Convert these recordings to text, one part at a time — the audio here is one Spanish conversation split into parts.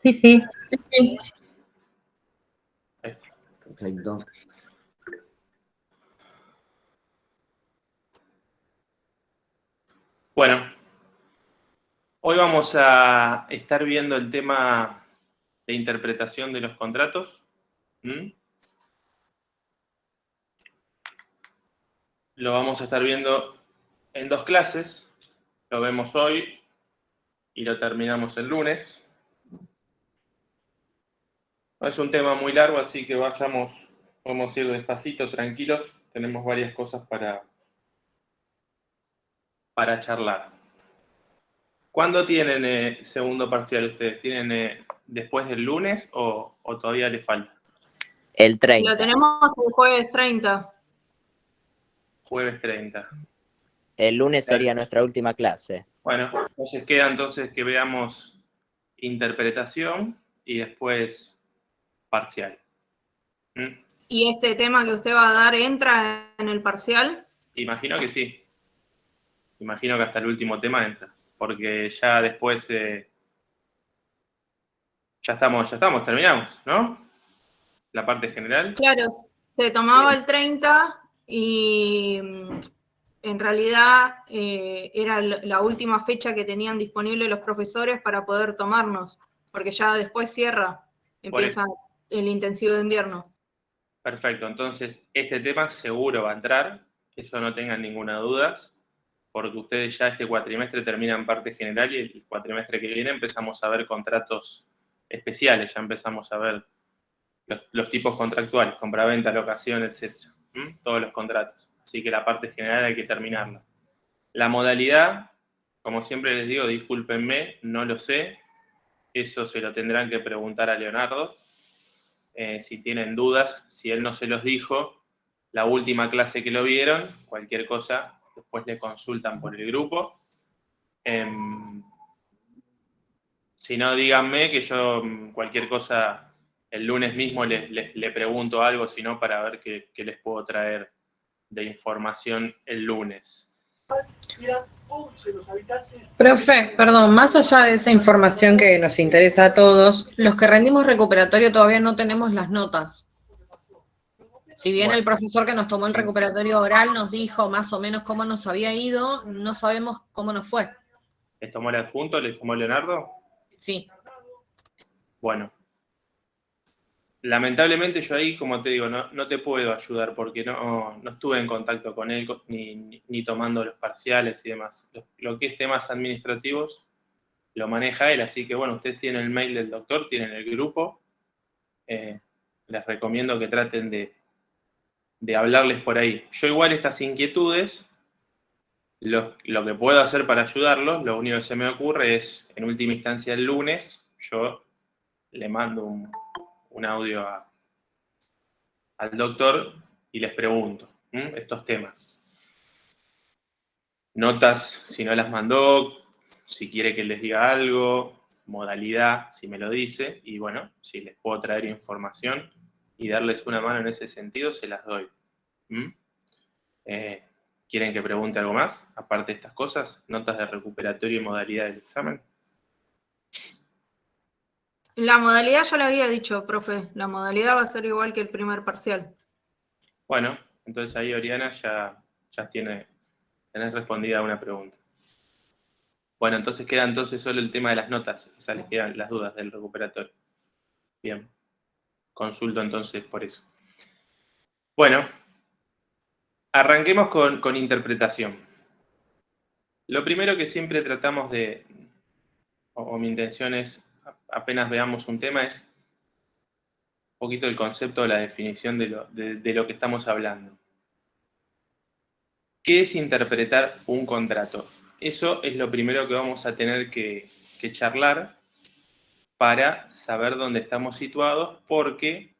Sí, sí. Sí. Perfecto. Bueno, hoy vamos a estar viendo el tema de interpretación de los contratos. Lo vamos a estar viendo en 2 clases. Lo vemos hoy y lo terminamos el lunes. No es un tema muy largo, así que vamos a ir despacito, tranquilos. Tenemos varias cosas para charlar. ¿Cuándo tienen segundo parcial ustedes? ¿Tienen después del lunes o todavía les falta? El 30. Lo tenemos el jueves 30. Jueves 30. El lunes sería nuestra última clase. Bueno, entonces queda que veamos interpretación y después parcial. ¿Y este tema que usted va a dar entra en el parcial? Imagino que sí. Imagino que hasta el último tema entra. Porque ya después ya estamos, terminamos, ¿no? La parte general. Claro, se tomaba el 30 y en realidad era la última fecha que tenían disponible los profesores para poder tomarnos, porque ya después empieza el intensivo de invierno. Perfecto, entonces este tema seguro va a entrar, eso no tengan ninguna duda, porque ustedes ya este cuatrimestre terminan parte general y el cuatrimestre que viene empezamos a ver contratos especiales, ya empezamos a ver los tipos contractuales, compraventa, locación, etc. Todos los contratos. Así que la parte general hay que terminarla. La modalidad, como siempre les digo, discúlpenme, no lo sé. Eso se lo tendrán que preguntar a Leonardo. Si tienen dudas, si él no se los dijo, la última clase que lo vieron, cualquier cosa, después le consultan por el grupo. Si no, díganme que yo cualquier cosa el lunes mismo le pregunto algo, si no, para ver qué les puedo traer de información el lunes. Profe, perdón, más allá de esa información que nos interesa a todos, los que rendimos recuperatorio todavía no tenemos las notas. Si bien el profesor que nos tomó el recuperatorio oral nos dijo más o menos cómo nos había ido, no sabemos cómo nos fue. ¿Les tomó el adjunto? ¿Les tomó Leonardo? Sí. Bueno. Lamentablemente yo ahí, como te digo, no te puedo ayudar porque no estuve en contacto con él ni tomando los parciales y demás. Lo que es temas administrativos lo maneja él, así que bueno, ustedes tienen el mail del doctor, tienen el grupo. Les recomiendo que traten de hablarles por ahí. Yo igual estas inquietudes, lo que puedo hacer para ayudarlos, lo único que se me ocurre es, en última instancia el lunes, yo le mando un audio al doctor y les pregunto estos temas. Notas, si no las mandó, si quiere que les diga algo, modalidad, si me lo dice, y bueno, si les puedo traer información y darles una mano en ese sentido, se las doy. ¿Quieren que pregunte algo más? Aparte de estas cosas, notas de recuperatorio y modalidad del examen. La modalidad ya le había dicho, profe, la modalidad va a ser igual que el primer parcial. Bueno, entonces ahí Oriana ya tenés respondida una pregunta. Bueno, entonces queda solo el tema de las notas, o sea, les quedan las dudas del recuperatorio. Bien, consulto entonces por eso. Bueno, arranquemos con interpretación. Lo primero que siempre tratamos o mi intención es, apenas veamos un tema, es un poquito el concepto o la definición de lo que estamos hablando. ¿Qué es interpretar un contrato? Eso es lo primero que vamos a tener que charlar para saber dónde estamos situados, porque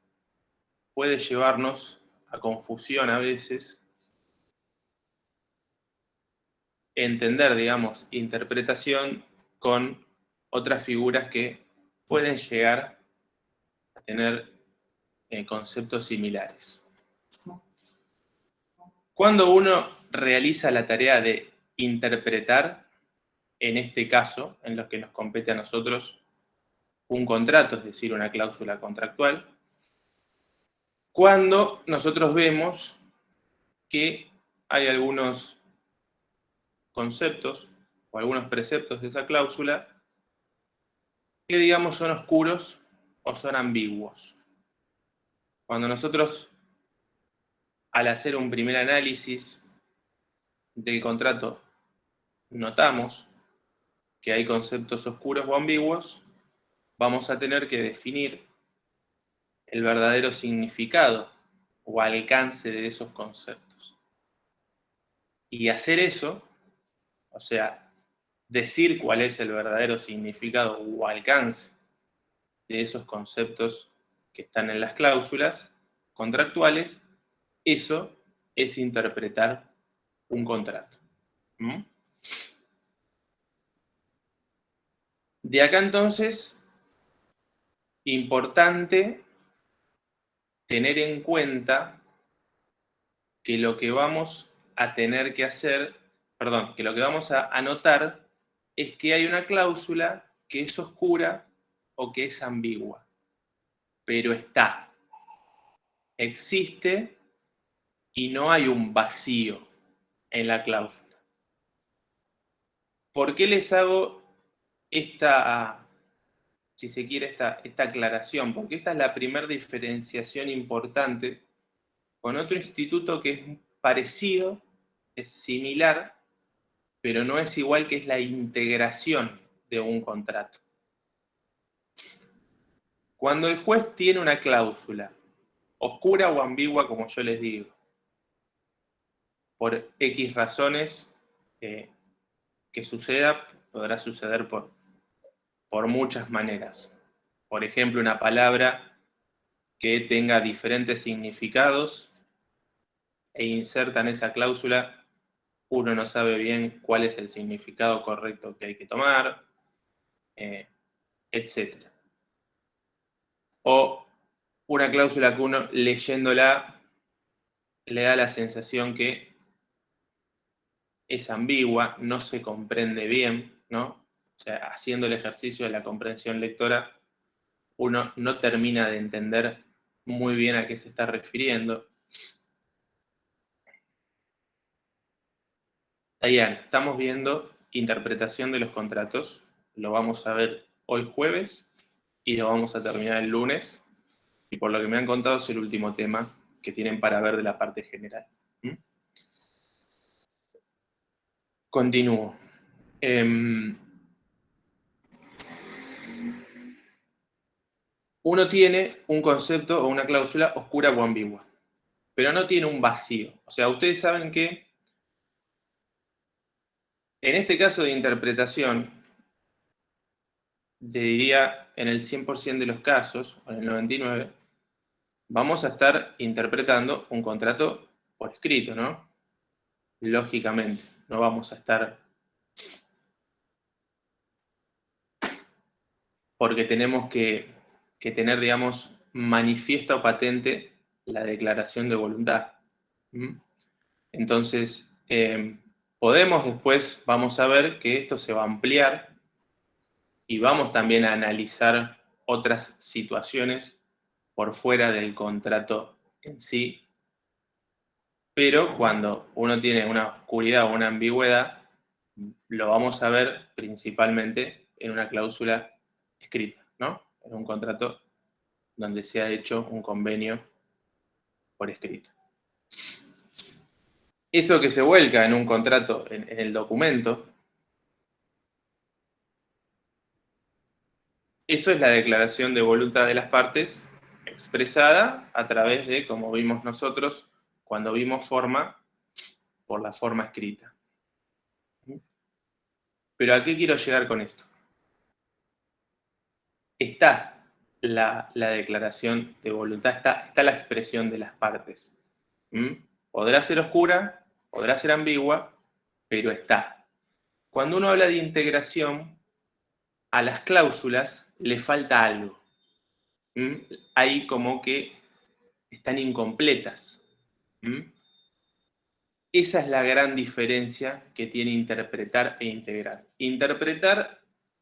puede llevarnos a confusión a veces entender, digamos, interpretación con otras figuras que pueden llegar a tener conceptos similares. Cuando uno realiza la tarea de interpretar, en este caso, en lo que nos compete a nosotros, un contrato, es decir, una cláusula contractual, cuando nosotros vemos que hay algunos conceptos o algunos preceptos de esa cláusula que, digamos, son oscuros o son ambiguos. Cuando nosotros, al hacer un primer análisis del contrato, notamos que hay conceptos oscuros o ambiguos, vamos a tener que definir el verdadero significado o alcance de esos conceptos. Y hacer eso, o sea, decir cuál es el verdadero significado o alcance de esos conceptos que están en las cláusulas contractuales, eso es interpretar un contrato. ¿Mm? De acá entonces, importante tener en cuenta que lo que vamos a tener que hacer, perdón, que lo que vamos a anotar es que hay una cláusula que es oscura o que es ambigua, pero está, existe y no hay un vacío en la cláusula. ¿Por qué les hago esta, si se quiere, esta aclaración? Porque esta es la primera diferenciación importante con otro instituto que es parecido, es similar, pero no es igual, que es la integración de un contrato. Cuando el juez tiene una cláusula, oscura o ambigua, como yo les digo, por X razones que suceda, podrá suceder por muchas maneras. Por ejemplo, una palabra que tenga diferentes significados e inserta en esa cláusula, uno no sabe bien cuál es el significado correcto que hay que tomar, etc. O una cláusula que uno, leyéndola, le da la sensación que es ambigua, no se comprende bien, ¿no? O sea, haciendo el ejercicio de la comprensión lectora, uno no termina de entender muy bien a qué se está refiriendo. Diana, estamos viendo interpretación de los contratos. Lo vamos a ver hoy jueves y lo vamos a terminar el lunes. Y por lo que me han contado es el último tema que tienen para ver de la parte general. Continúo. Uno tiene un concepto o una cláusula oscura o ambigua, pero no tiene un vacío. O sea, ustedes saben que en este caso de interpretación, te diría en el 100% de los casos, o en el 99%, vamos a estar interpretando un contrato por escrito, ¿no? Lógicamente, no vamos a estar, porque tenemos que tener, digamos, manifiesta o patente la declaración de voluntad. Entonces, podemos después, vamos a ver que esto se va a ampliar y vamos también a analizar otras situaciones por fuera del contrato en sí. Pero cuando uno tiene una oscuridad o una ambigüedad, lo vamos a ver principalmente en una cláusula escrita, ¿no? En un contrato donde se ha hecho un convenio por escrito. Eso que se vuelca en un contrato, en el documento, eso es la declaración de voluntad de las partes expresada a través de, como vimos nosotros, cuando vimos forma, por la forma escrita. Pero ¿a qué quiero llegar con esto? Está la declaración de voluntad, está la expresión de las partes. Podrá ser oscura, podrá ser ambigua, pero está. Cuando uno habla de integración, a las cláusulas le falta algo. Hay como que están incompletas. Esa es la gran diferencia que tiene interpretar e integrar. Interpretar,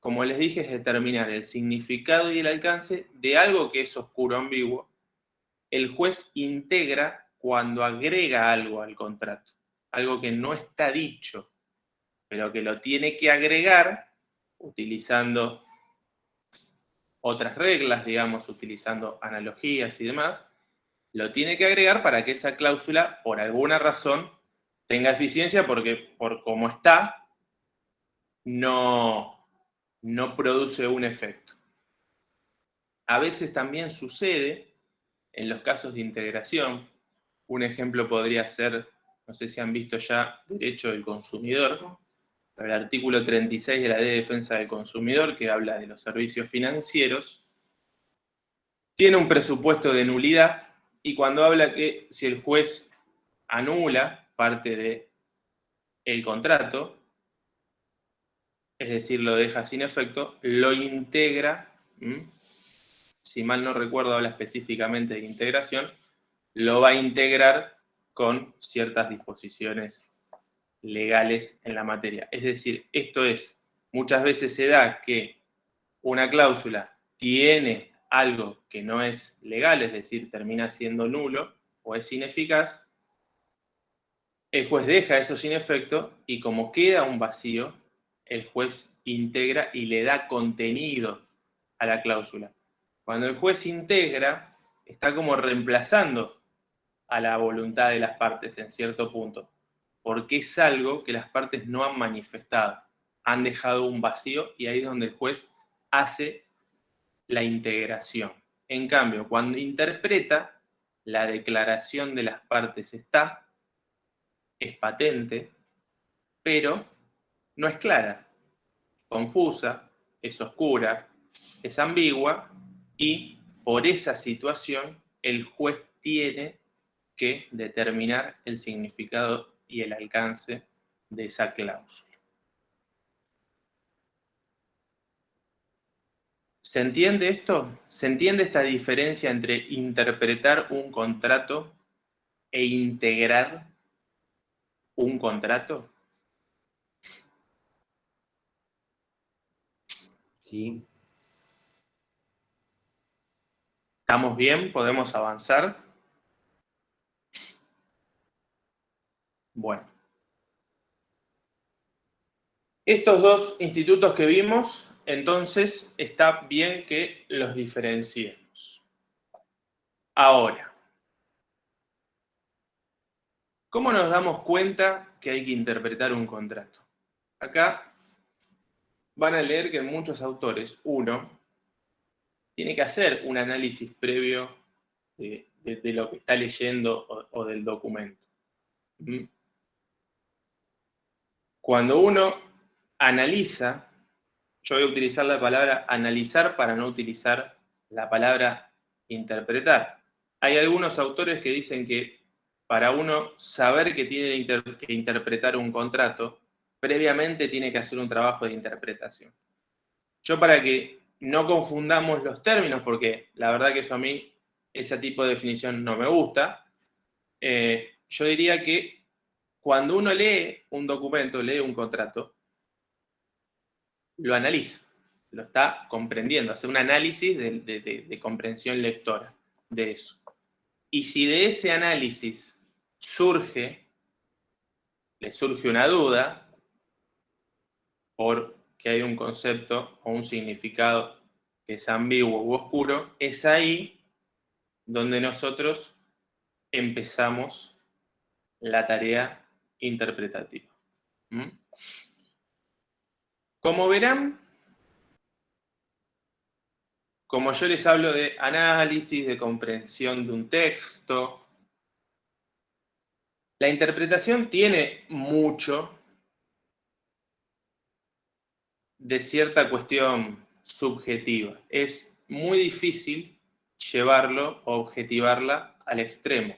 como les dije, es determinar el significado y el alcance de algo que es oscuro ambiguo. El juez integra cuando agrega algo al contrato, algo que no está dicho, pero que lo tiene que agregar utilizando otras reglas, digamos, utilizando analogías y demás, lo tiene que agregar para que esa cláusula, por alguna razón, tenga eficiencia, porque por cómo está, no produce un efecto. A veces también sucede en los casos de integración. Un ejemplo podría ser, no sé si han visto ya Derecho del Consumidor, el artículo 36 de la Ley de Defensa del Consumidor, que habla de los servicios financieros, tiene un presupuesto de nulidad, y cuando habla que si el juez anula parte del contrato, es decir, lo deja sin efecto, lo integra, si mal no recuerdo, habla específicamente de integración, lo va a integrar con ciertas disposiciones legales en la materia. Es decir, esto es, muchas veces se da que una cláusula tiene algo que no es legal, es decir, termina siendo nulo o es ineficaz, el juez deja eso sin efecto y como queda un vacío, el juez integra y le da contenido a la cláusula. Cuando el juez integra, está como reemplazando a la voluntad de las partes en cierto punto, porque es algo que las partes no han manifestado, han dejado un vacío y ahí es donde el juez hace la integración. En cambio, cuando interpreta, la declaración de las partes está, es patente, pero no es clara, confusa, es oscura, es ambigua y por esa situación el juez tiene que determinar el significado y el alcance de esa cláusula. ¿Se entiende esto? ¿Se entiende esta diferencia entre interpretar un contrato e integrar un contrato? Sí. ¿Estamos bien? ¿Podemos avanzar? Bueno. Estos dos institutos que vimos, entonces, está bien que los diferenciemos. Ahora, ¿cómo nos damos cuenta que hay que interpretar un contrato? Acá van a leer que muchos autores, uno, tiene que hacer un análisis previo de lo que está leyendo o del documento. Cuando uno analiza, yo voy a utilizar la palabra analizar para no utilizar la palabra interpretar. Hay algunos autores que dicen que para uno saber que tiene que interpretar un contrato, previamente tiene que hacer un trabajo de interpretación. Yo, para que no confundamos los términos, porque la verdad que eso a mí, ese tipo de definición no me gusta, yo diría que cuando uno lee un documento, lee un contrato, lo analiza, lo está comprendiendo, hace un análisis de comprensión lectora de eso. Y si de ese análisis le surge una duda, porque hay un concepto o un significado que es ambiguo u oscuro, es ahí donde nosotros empezamos la tarea interpretativa. Como verán, como yo les hablo de análisis, de comprensión de un texto, la interpretación tiene mucho de cierta cuestión subjetiva. Es muy difícil llevarlo o objetivarla al extremo.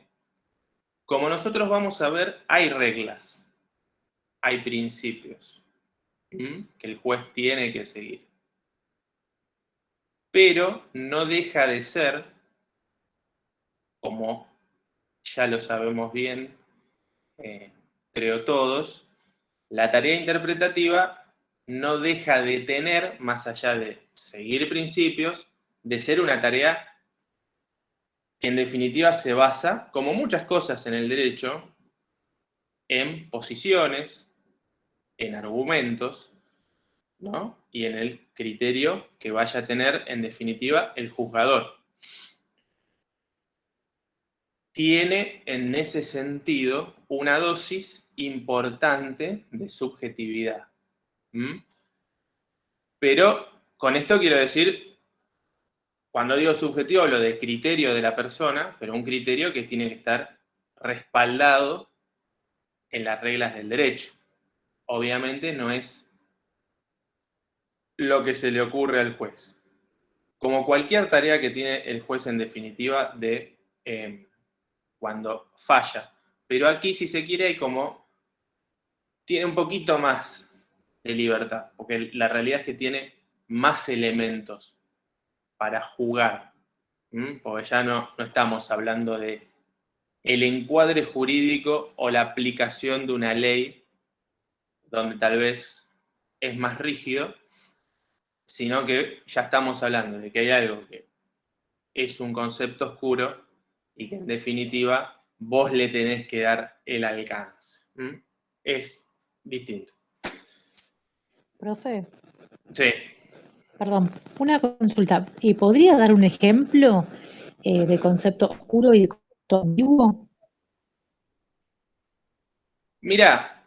Como nosotros vamos a ver, hay reglas, hay principios que el juez tiene que seguir. Pero no deja de ser, como ya lo sabemos bien, creo todos, la tarea interpretativa no deja de tener, más allá de seguir principios, de ser una tarea que en definitiva se basa, como muchas cosas en el derecho, en posiciones, en argumentos, ¿no? Y en el criterio que vaya a tener, en definitiva, el juzgador. Tiene, en ese sentido, una dosis importante de subjetividad. ¿Mm? Pero con esto quiero decir, cuando digo subjetivo, hablo de criterio de la persona, pero un criterio que tiene que estar respaldado en las reglas del derecho. Obviamente no es lo que se le ocurre al juez. Como cualquier tarea que tiene el juez en definitiva de cuando falla. Pero aquí, si se quiere, hay como, tiene un poquito más de libertad, porque la realidad es que tiene más elementos para jugar. Porque ya no estamos hablando de el encuadre jurídico o la aplicación de una ley donde tal vez es más rígido, sino que ya estamos hablando de que hay algo que es un concepto oscuro y que en definitiva vos le tenés que dar el alcance. Es distinto. Profe, Sí. perdón, una consulta. ¿Y podría dar un ejemplo de concepto oscuro y de concepto ambiguo? Mira,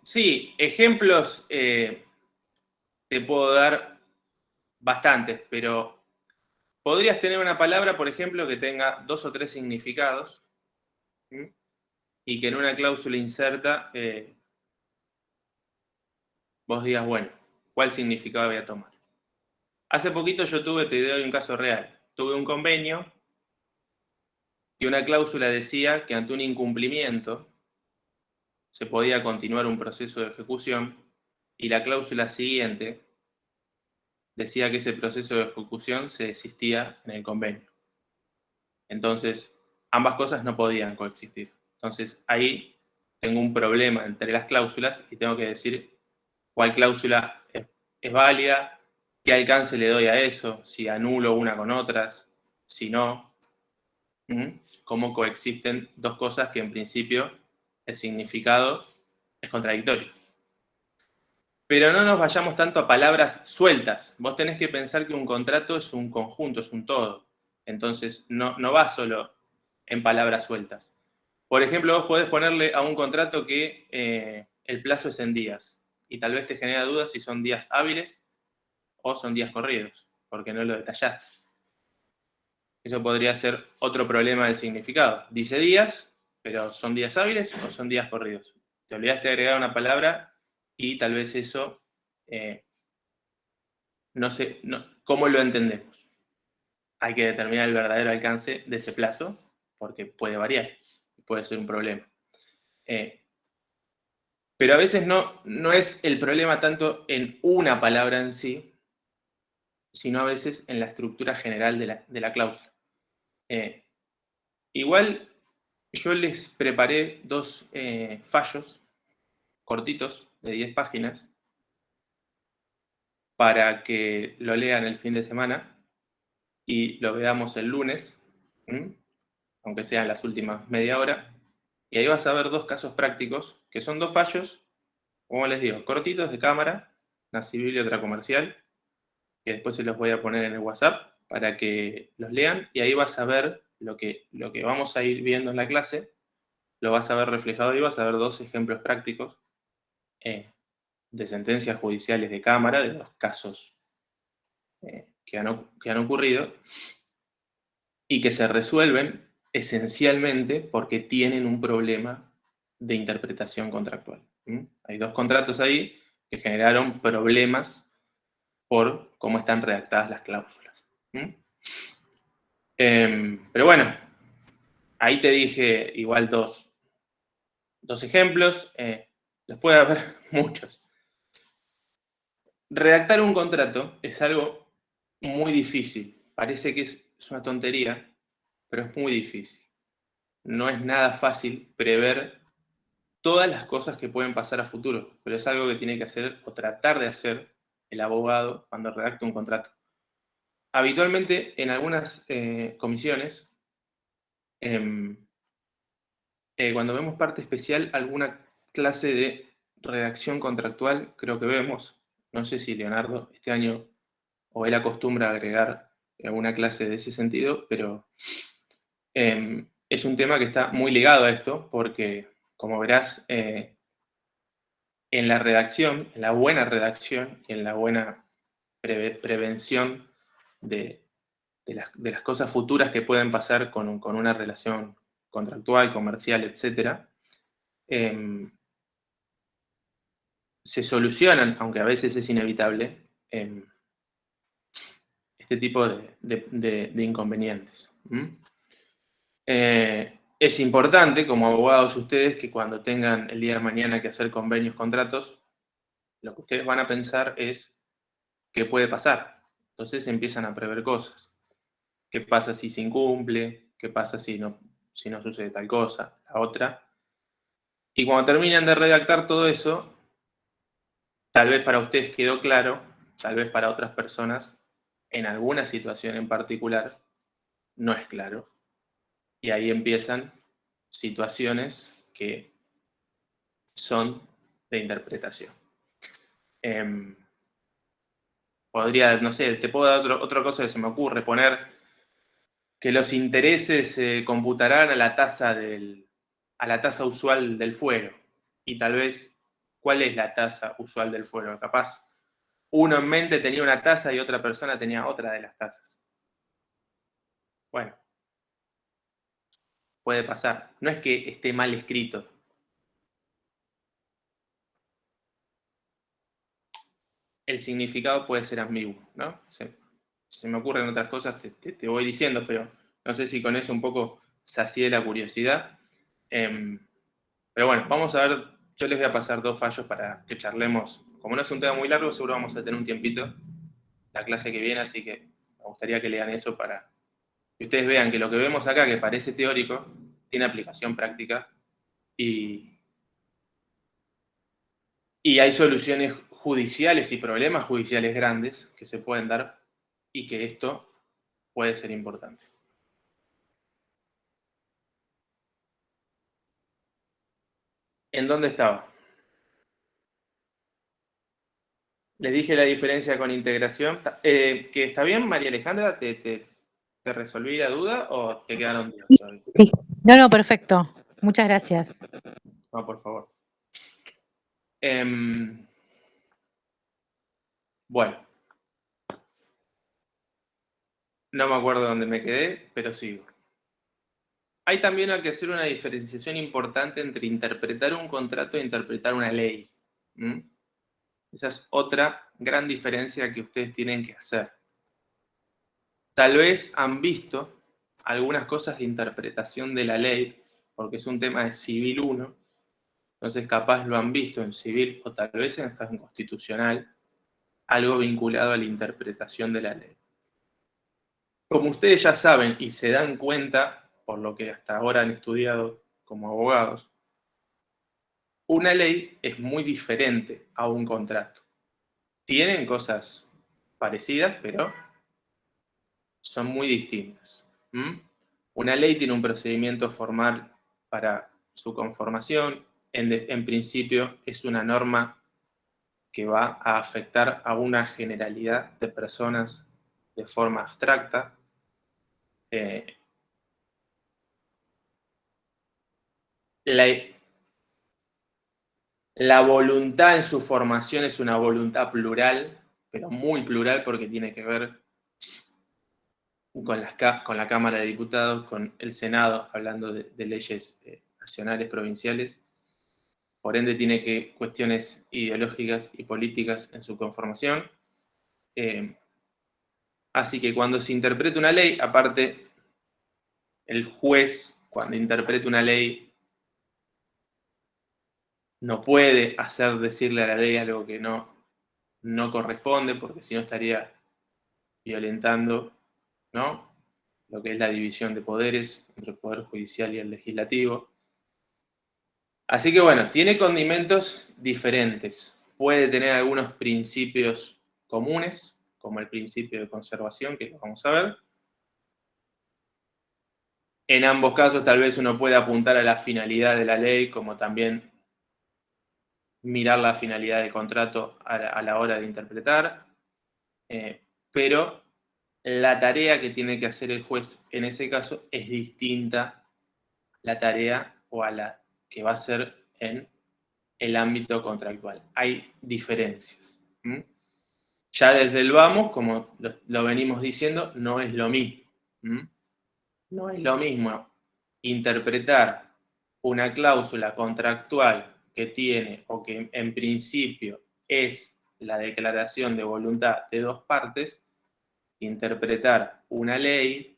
sí, ejemplos te puedo dar bastantes, pero podrías tener una palabra, por ejemplo, que tenga 2 o 3 significados, ¿sí? Y que en una cláusula inserta vos digas, bueno, ¿cuál significado voy a tomar? Hace poquito te doy un caso real. Tuve un convenio y una cláusula decía que ante un incumplimiento se podía continuar un proceso de ejecución y la cláusula siguiente decía que ese proceso de ejecución se desistía en el convenio. Entonces, ambas cosas no podían coexistir. Entonces, ahí tengo un problema entre las cláusulas y tengo que decir cuál cláusula es válida, qué alcance le doy a eso, si anulo una con otras, si no, cómo coexisten dos cosas que en principio el significado es contradictorio. Pero no nos vayamos tanto a palabras sueltas. Vos tenés que pensar que un contrato es un conjunto, es un todo. Entonces, no va solo en palabras sueltas. Por ejemplo, vos podés ponerle a un contrato que el plazo es en días. Y tal vez te genera dudas si son días hábiles o son días corridos, porque no lo detallás. Eso podría ser otro problema del significado. Dice días, pero ¿son días hábiles o son días corridos? Te olvidaste de agregar una palabra y tal vez eso, no sé, ¿cómo lo entendemos? Hay que determinar el verdadero alcance de ese plazo, porque puede variar, puede ser un problema. Pero a veces no es el problema tanto en una palabra en sí, sino a veces en la estructura general de la cláusula. Igual yo les preparé 2 fallos cortitos de 10 páginas para que lo lean el fin de semana y lo veamos el lunes, aunque sean las últimas media hora. Y ahí vas a ver 2 casos prácticos, que son 2 fallos, como les digo, cortitos de cámara, una civil y otra comercial, que después se los voy a poner en el WhatsApp para que los lean, y ahí vas a ver lo que vamos a ir viendo en la clase, lo vas a ver reflejado y vas a ver 2 ejemplos prácticos de sentencias judiciales de cámara, de 2 casos que han ocurrido, y que se resuelven esencialmente porque tienen un problema de interpretación contractual. Hay 2 contratos ahí que generaron problemas por cómo están redactadas las cláusulas. Pero bueno, ahí te dije igual 2 ejemplos, los puede haber muchos. Redactar un contrato es algo muy difícil. Parece que es una tontería, pero es muy difícil. No es nada fácil prever todas las cosas que pueden pasar a futuro, pero es algo que tiene que hacer o tratar de hacer el abogado cuando redacta un contrato. Habitualmente, en algunas comisiones, cuando vemos parte especial, alguna clase de redacción contractual, creo que vemos, no sé si Leonardo este año o él acostumbra a agregar alguna clase de ese sentido, pero es un tema que está muy ligado a esto, porque, como verás, en la redacción, en la buena redacción y en la buena prevención de las cosas futuras que pueden pasar con una relación contractual, comercial, etc., se solucionan, aunque a veces es inevitable, este tipo de inconvenientes. Es importante, como abogados ustedes, que cuando tengan el día de mañana que hacer convenios, contratos, lo que ustedes van a pensar es qué puede pasar. Entonces empiezan a prever cosas. ¿Qué pasa si se incumple? ¿Qué pasa si no sucede tal cosa? La otra. Y cuando terminan de redactar todo eso, tal vez para ustedes quedó claro, tal vez para otras personas, en alguna situación en particular, no es claro. Y ahí empiezan situaciones que son de interpretación. Podría, no sé, te puedo dar otra cosa que se me ocurre, poner que los intereses se computarán a la tasa usual del fuero. Y tal vez, ¿cuál es la tasa usual del fuero? Capaz, uno en mente tenía una tasa y otra persona tenía otra de las tasas. Bueno, puede pasar. No es que esté mal escrito. El significado puede ser ambiguo, ¿no? Se me ocurren otras cosas, te voy diciendo, pero no sé si con eso un poco sacié la curiosidad. Pero bueno, vamos a ver, yo les voy a pasar 2 fallos para que charlemos. Como no es un tema muy largo, seguro vamos a tener un tiempito la clase que viene, así que me gustaría que lean eso para que ustedes vean que lo que vemos acá, que parece teórico, tiene aplicación práctica y hay soluciones judiciales y problemas judiciales grandes que se pueden dar y que esto puede ser importante. ¿En dónde estaba? Les dije la diferencia con integración. ¿Que está bien, María Alejandra? ¿Te resolví la duda o te quedaron dudas todavía? Sí, no, perfecto. Muchas gracias. No, por favor. Bueno. No me acuerdo dónde me quedé, pero sigo. Hay también que hacer una diferenciación importante entre interpretar un contrato e interpretar una ley. Esa es otra gran diferencia que ustedes tienen que hacer. Tal vez han visto algunas cosas de interpretación de la ley, porque es un tema de Civil 1, entonces capaz lo han visto en Civil o tal vez en Constitucional, algo vinculado a la interpretación de la ley. Como ustedes ya saben y se dan cuenta, por lo que hasta ahora han estudiado como abogados, una ley es muy diferente a un contrato. Tienen cosas parecidas, pero son muy distintas. Una ley tiene un procedimiento formal para su conformación. En principio es una norma que va a afectar a una generalidad de personas de forma abstracta. La voluntad en su formación es una voluntad plural, pero muy plural porque tiene que ver con la Cámara de Diputados, con el Senado, hablando de leyes nacionales, provinciales. Por ende, tiene cuestiones ideológicas y políticas en su conformación. Así que cuando se interpreta una ley, aparte, el juez, cuando interpreta una ley, no puede hacer decirle a la ley algo que no corresponde, porque si no estaría violentando, ¿no?, lo que es la división de poderes entre el Poder Judicial y el Legislativo. Así que bueno, tiene condimentos diferentes. Puede tener algunos principios comunes, como el principio de conservación, que lo vamos a ver. En ambos casos tal vez uno puede apuntar a la finalidad de la ley, como también mirar la finalidad del contrato a la hora de interpretar. Pero la tarea que tiene que hacer el juez en ese caso es distinta a la tarea o a la que va a hacer en el ámbito contractual. Hay diferencias. Ya desde el vamos, como lo venimos diciendo, no es lo mismo. No es lo mismo interpretar una cláusula contractual que tiene o que en principio es la declaración de voluntad de dos partes, interpretar una ley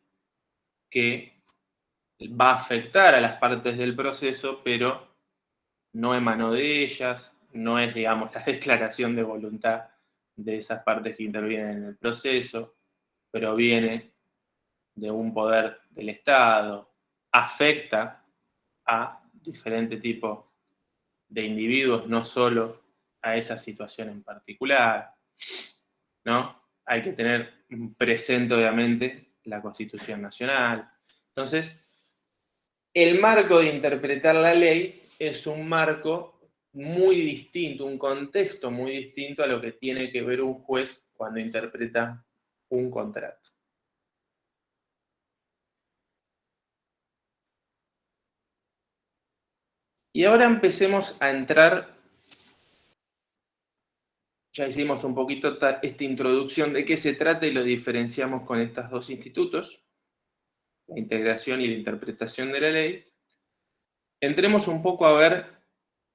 que va a afectar a las partes del proceso, pero no emanó de ellas, no es, digamos, la declaración de voluntad de esas partes que intervienen en el proceso, proviene de un poder del Estado, afecta a diferentes tipos de individuos, no solo a esa situación en particular, ¿no? Hay que tener presente, obviamente, la Constitución Nacional. Entonces, el marco de interpretar la ley es un marco muy distinto, un contexto muy distinto a lo que tiene que ver un juez cuando interpreta un contrato. Y ahora empecemos a entrar, ya hicimos un poquito esta introducción de qué se trata y lo diferenciamos con estos dos institutos, la integración y la interpretación de la ley. Entremos un poco a ver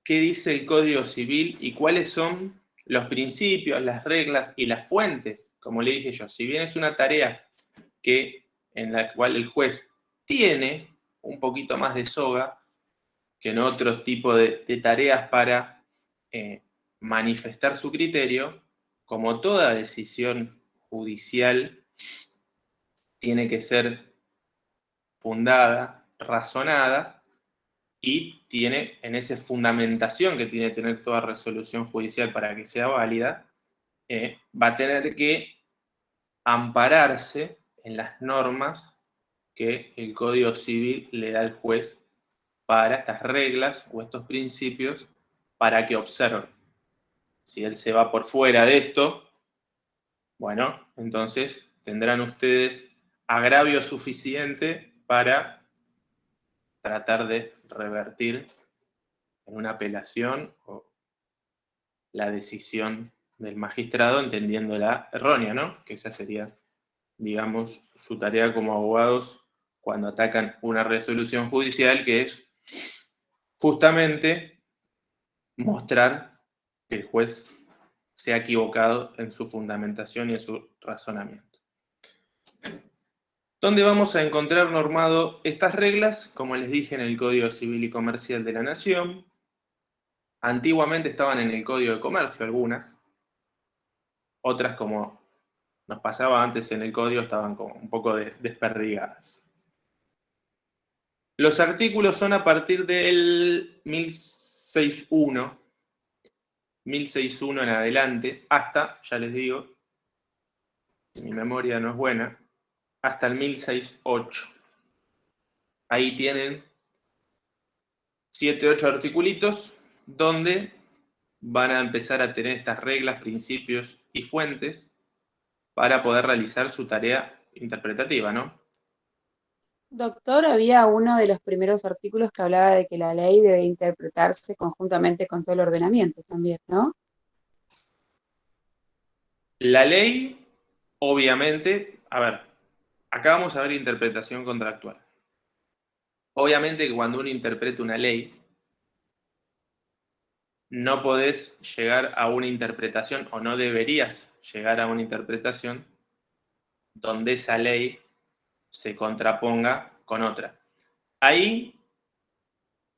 qué dice el Código Civil y cuáles son los principios, las reglas y las fuentes, como le dije yo. Si bien es una tarea en la cual el juez tiene un poquito más de soga que en otro tipo de tareas para manifestar su criterio, como toda decisión judicial tiene que ser fundada, razonada, y tiene en esa fundamentación que tiene que tener toda resolución judicial para que sea válida, va a tener que ampararse en las normas que el Código Civil le da al juez para estas reglas o estos principios para que observe. Si él se va por fuera de esto, bueno, entonces tendrán ustedes agravio suficiente para tratar de revertir en una apelación o la decisión del magistrado entendiéndola errónea, ¿no? Que esa sería, digamos, su tarea como abogados cuando atacan una resolución judicial, que es justamente mostrar que el juez se ha equivocado en su fundamentación y en su razonamiento. ¿Dónde vamos a encontrar normado estas reglas? Como les dije, en el Código Civil y Comercial de la Nación. Antiguamente estaban en el Código de Comercio algunas, otras, como nos pasaba antes en el Código, estaban como un poco desperdigadas. Los artículos son a partir del 1061 en adelante, hasta, ya les digo, mi memoria no es buena, hasta el 1068. Ahí tienen 7, 8 articulitos donde van a empezar a tener estas reglas, principios y fuentes para poder realizar su tarea interpretativa, ¿no? Doctor, había uno de los primeros artículos que hablaba de que la ley debe interpretarse conjuntamente con todo el ordenamiento también, ¿no? La ley, obviamente, a ver, acá vamos a ver interpretación contractual. Obviamente que cuando uno interpreta una ley, no podés llegar a una interpretación, o no deberías llegar a una interpretación donde esa ley se contraponga con otra. Ahí,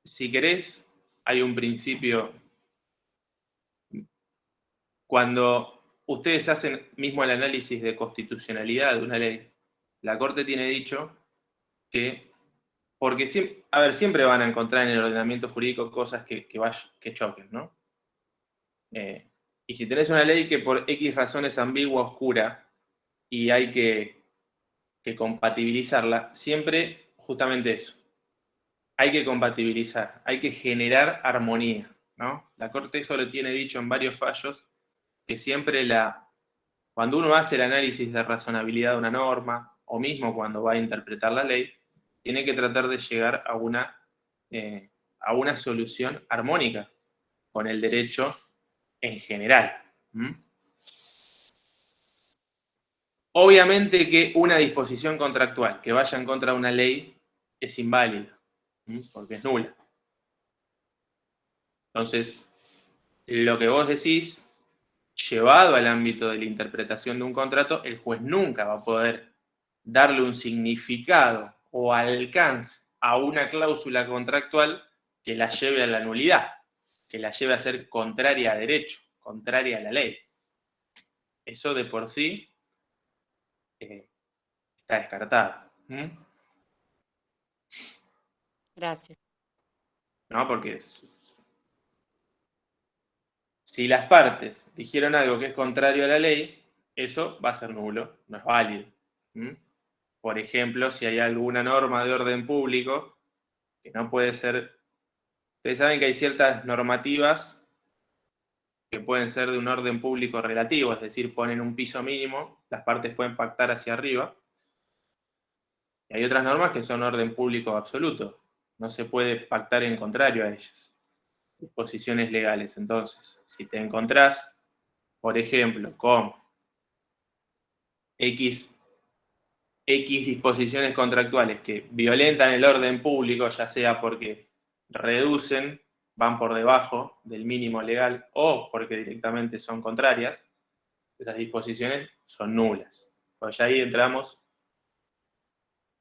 si querés, hay un principio. Cuando ustedes hacen mismo el análisis de constitucionalidad de una ley, la Corte tiene dicho que porque siempre van a encontrar en el ordenamiento jurídico cosas que choquen, ¿no? Y si tenés una ley que por X razón es ambigua, oscura, y hay que compatibilizarla, siempre justamente eso. Hay que compatibilizar, hay que generar armonía, ¿no? La Corte eso lo tiene dicho en varios fallos, que siempre cuando uno hace el análisis de razonabilidad de una norma, o mismo cuando va a interpretar la ley, tiene que tratar de llegar a una solución armónica con el derecho en general. Obviamente que una disposición contractual que vaya en contra de una ley es inválida, porque es nula. Entonces, lo que vos decís, llevado al ámbito de la interpretación de un contrato, el juez nunca va a poder darle un significado o alcance a una cláusula contractual que la lleve a la nulidad, que la lleve a ser contraria a derecho, contraria a la ley. Eso de por sí está descartado. Gracias. ¿No? Porque si las partes dijeron algo que es contrario a la ley, eso va a ser nulo, no es válido. Por ejemplo, si hay alguna norma de orden público que no puede ser... Ustedes saben que hay ciertas normativas que pueden ser de un orden público relativo, es decir, ponen un piso mínimo, las partes pueden pactar hacia arriba. Y hay otras normas que son orden público absoluto, no se puede pactar en contrario a ellas. Disposiciones legales. Entonces, si te encontrás, por ejemplo, con X disposiciones contractuales que violentan el orden público, ya sea porque reducen, van por debajo del mínimo legal o porque directamente son contrarias, esas disposiciones son nulas. Pues ya ahí entramos,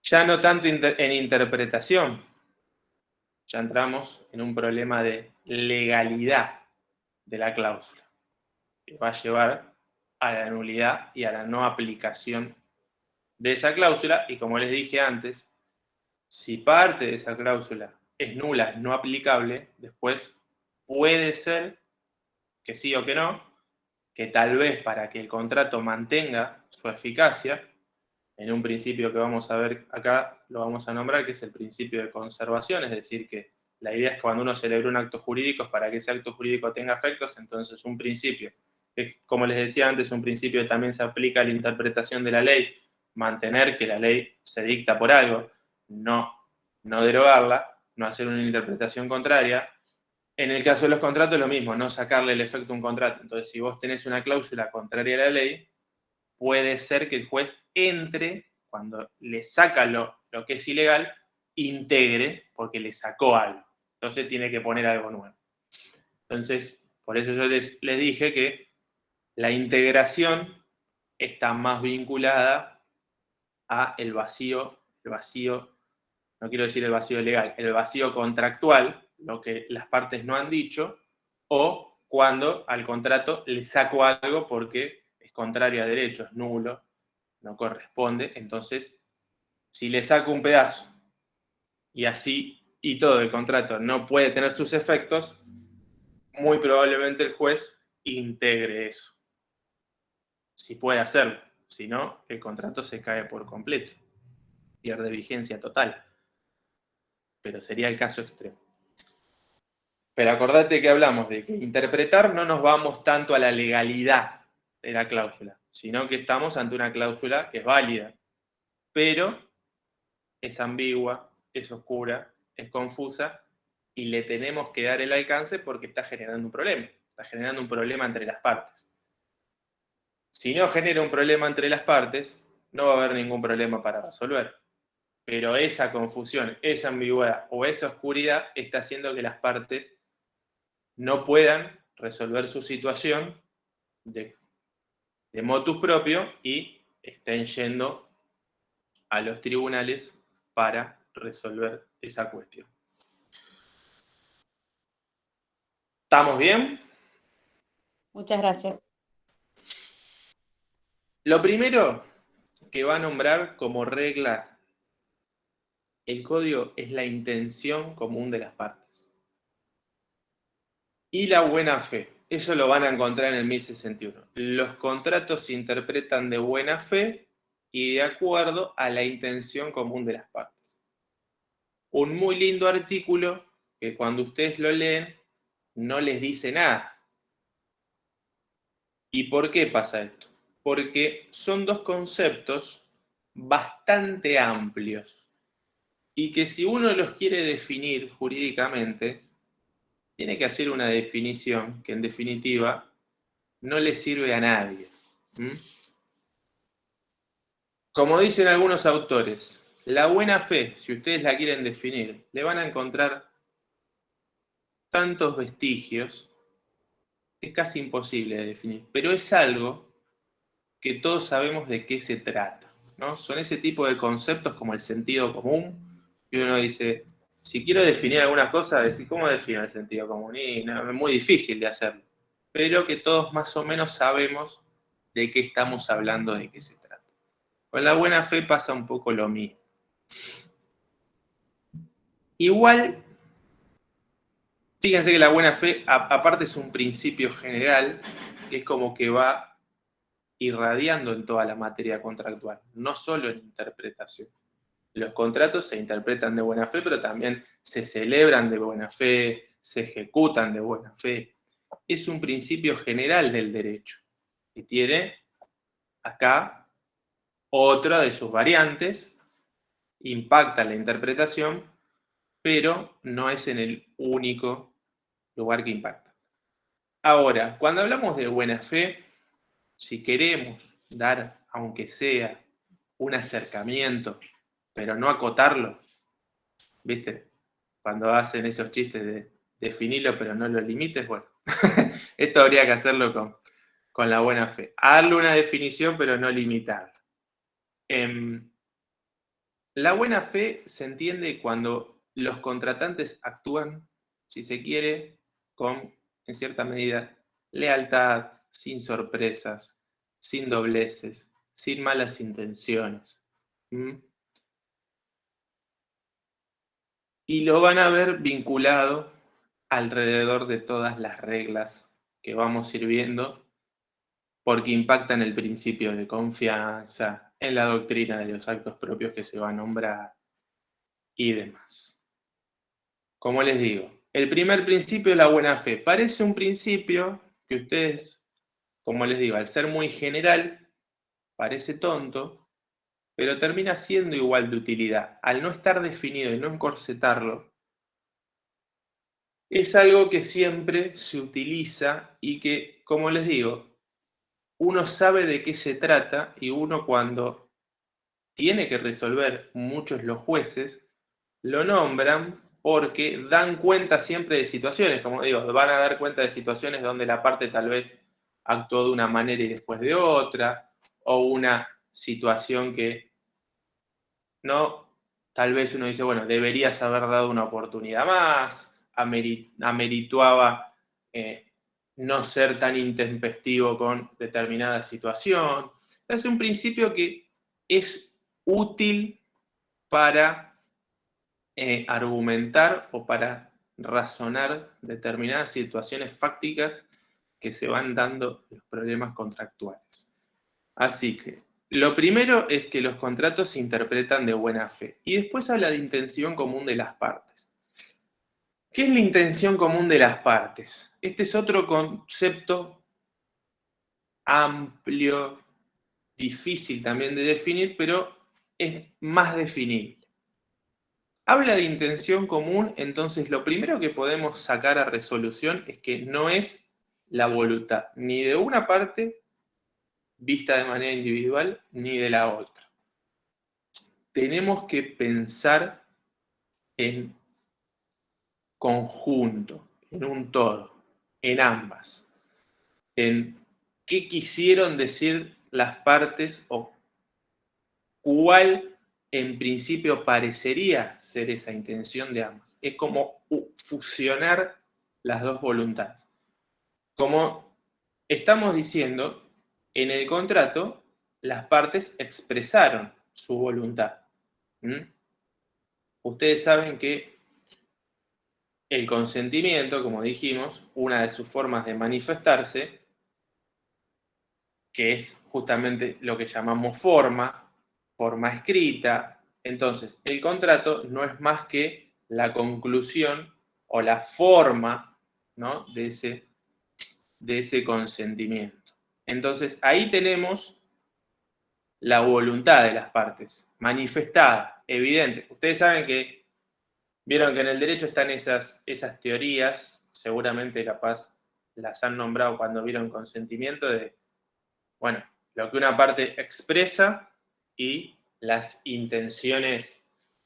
ya no tanto en interpretación, ya entramos en un problema de legalidad de la cláusula, que va a llevar a la nulidad y a la no aplicación de esa cláusula, y como les dije antes, si parte de esa cláusula es nula, no aplicable, después puede ser que sí o que no, que tal vez para que el contrato mantenga su eficacia, en un principio que vamos a ver acá, lo vamos a nombrar, que es el principio de conservación, es decir, que la idea es que cuando uno celebra un acto jurídico, es para que ese acto jurídico tenga efectos, entonces un principio, que como les decía antes, un principio que también se aplica a la interpretación de la ley, mantener que la ley se dicta por algo, no derogarla, no hacer una interpretación contraria. En el caso de los contratos, lo mismo, no sacarle el efecto a un contrato. Entonces, si vos tenés una cláusula contraria a la ley, puede ser que el juez entre, cuando le saca lo que es ilegal, integre, porque le sacó algo. Entonces tiene que poner algo nuevo. Entonces, por eso yo les dije que la integración está más vinculada a el vacío, no quiero decir el vacío legal, el vacío contractual, lo que las partes no han dicho, o cuando al contrato le saco algo porque es contrario a derecho, es nulo, no corresponde. Entonces, si le saco un pedazo y así y todo el contrato no puede tener sus efectos, muy probablemente el juez integre eso. Si puede hacerlo, si no, el contrato se cae por completo, pierde vigencia total. Pero sería el caso extremo. Pero acordate que hablamos de que interpretar no nos vamos tanto a la legalidad de la cláusula, sino que estamos ante una cláusula que es válida, pero es ambigua, es oscura, es confusa, y le tenemos que dar el alcance porque está generando un problema entre las partes. Si no genera un problema entre las partes, no va a haber ningún problema para resolver. Pero esa confusión, esa ambigüedad o esa oscuridad está haciendo que las partes no puedan resolver su situación de motus propio y estén yendo a los tribunales para resolver esa cuestión. ¿Estamos bien? Muchas gracias. Lo primero que va a nombrar como regla el código es la intención común de las partes. Y la buena fe, eso lo van a encontrar en el 1061. Los contratos se interpretan de buena fe y de acuerdo a la intención común de las partes. Un muy lindo artículo que cuando ustedes lo leen no les dice nada. ¿Y por qué pasa esto? Porque son dos conceptos bastante amplios y que si uno los quiere definir jurídicamente, tiene que hacer una definición que en definitiva no le sirve a nadie. Como dicen algunos autores, la buena fe, si ustedes la quieren definir, le van a encontrar tantos vestigios que es casi imposible de definir, pero es algo que todos sabemos de qué se trata, ¿no? Son ese tipo de conceptos como el sentido común, y uno dice, si quiero definir alguna cosa, decir, ¿cómo defino el sentido común? Y no, es muy difícil de hacerlo, pero que todos más o menos sabemos de qué estamos hablando, de qué se trata. Con la buena fe pasa un poco lo mismo. Igual, fíjense que la buena fe, aparte es un principio general, que es como que va irradiando en toda la materia contractual, no solo en interpretación. Los contratos se interpretan de buena fe, pero también se celebran de buena fe, se ejecutan de buena fe. Es un principio general del derecho, que tiene acá otra de sus variantes, impacta la interpretación, pero no es en el único lugar que impacta. Ahora, cuando hablamos de buena fe, si queremos dar, aunque sea, un acercamiento, pero no acotarlo, ¿viste? Cuando hacen esos chistes de definirlo, pero no lo limites, bueno, esto habría que hacerlo con la buena fe. Darle una definición, pero no limitarla. La buena fe se entiende cuando los contratantes actúan, si se quiere, con, en cierta medida, lealtad, sin sorpresas, sin dobleces, sin malas intenciones. Y lo van a ver vinculado alrededor de todas las reglas que vamos a ir viendo, porque impactan el principio de confianza, en la doctrina de los actos propios que se va a nombrar y demás. Como les digo, el primer principio es la buena fe. Parece un principio que ustedes, como les digo, al ser muy general, parece tonto, pero termina siendo igual de utilidad. Al no estar definido y no encorsetarlo, es algo que siempre se utiliza y que, como les digo, uno sabe de qué se trata y uno cuando tiene que resolver, muchos los jueces, lo nombran porque dan cuenta siempre de situaciones, como digo, van a dar cuenta de situaciones donde la parte tal vez actuó de una manera y después de otra, o una situación que no, tal vez uno dice, bueno, deberías haber dado una oportunidad más, amerituaba no ser tan intempestivo con determinada situación. Es un principio que es útil para argumentar o para razonar determinadas situaciones fácticas que se van dando en los problemas contractuales. Así que, lo primero es que los contratos se interpretan de buena fe y después habla de intención común de las partes. ¿Qué es la intención común de las partes? Este es otro concepto amplio, difícil también de definir, pero es más definible. Habla de intención común, entonces lo primero que podemos sacar a resolución es que no es la voluntad ni de una parte vista de manera individual ni de la otra. Tenemos que pensar en conjunto, en un todo, en ambas, en qué quisieron decir las partes o cuál en principio parecería ser esa intención de ambas. Es como fusionar las dos voluntades. Como estamos diciendo, en el contrato las partes expresaron su voluntad. ustedes saben que el consentimiento, como dijimos, una de sus formas de manifestarse, que es justamente lo que llamamos forma escrita. Entonces, el contrato no es más que la conclusión o la forma, ¿no?, de ese consentimiento. Entonces, ahí tenemos la voluntad de las partes, manifestada, evidente. Ustedes saben que, vieron que en el derecho están esas teorías, seguramente capaz las han nombrado cuando vieron consentimiento, de, bueno, lo que una parte expresa y las intenciones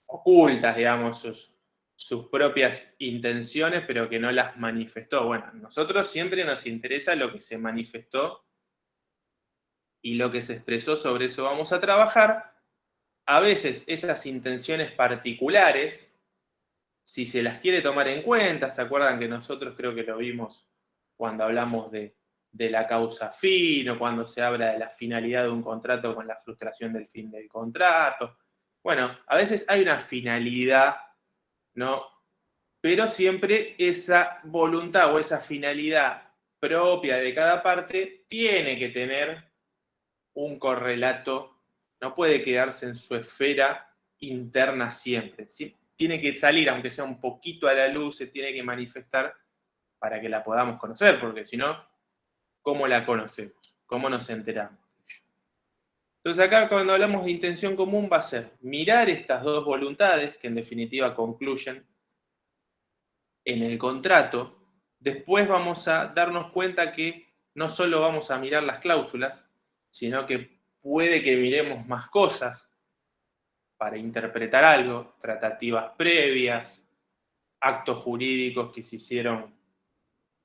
ocultas, digamos, sus propias intenciones, pero que no las manifestó. Bueno, a nosotros siempre nos interesa lo que se manifestó y lo que se expresó, sobre eso vamos a trabajar. A veces esas intenciones particulares, si se las quiere tomar en cuenta, ¿se acuerdan que nosotros creo que lo vimos cuando hablamos de la causa fin, o cuando se habla de la finalidad de un contrato con la frustración del fin del contrato? Bueno, a veces hay una finalidad, ¿no? Pero siempre esa voluntad o esa finalidad propia de cada parte tiene que tener un correlato, no puede quedarse en su esfera interna siempre, ¿sí? Tiene que salir, aunque sea un poquito a la luz, se tiene que manifestar para que la podamos conocer, porque si no, ¿cómo la conocemos? ¿Cómo nos enteramos? Entonces acá, cuando hablamos de intención común, va a ser mirar estas dos voluntades, que en definitiva concluyen en el contrato. Después vamos a darnos cuenta que no solo vamos a mirar las cláusulas, sino que puede que miremos más cosas para interpretar algo, tratativas previas, actos jurídicos que se hicieron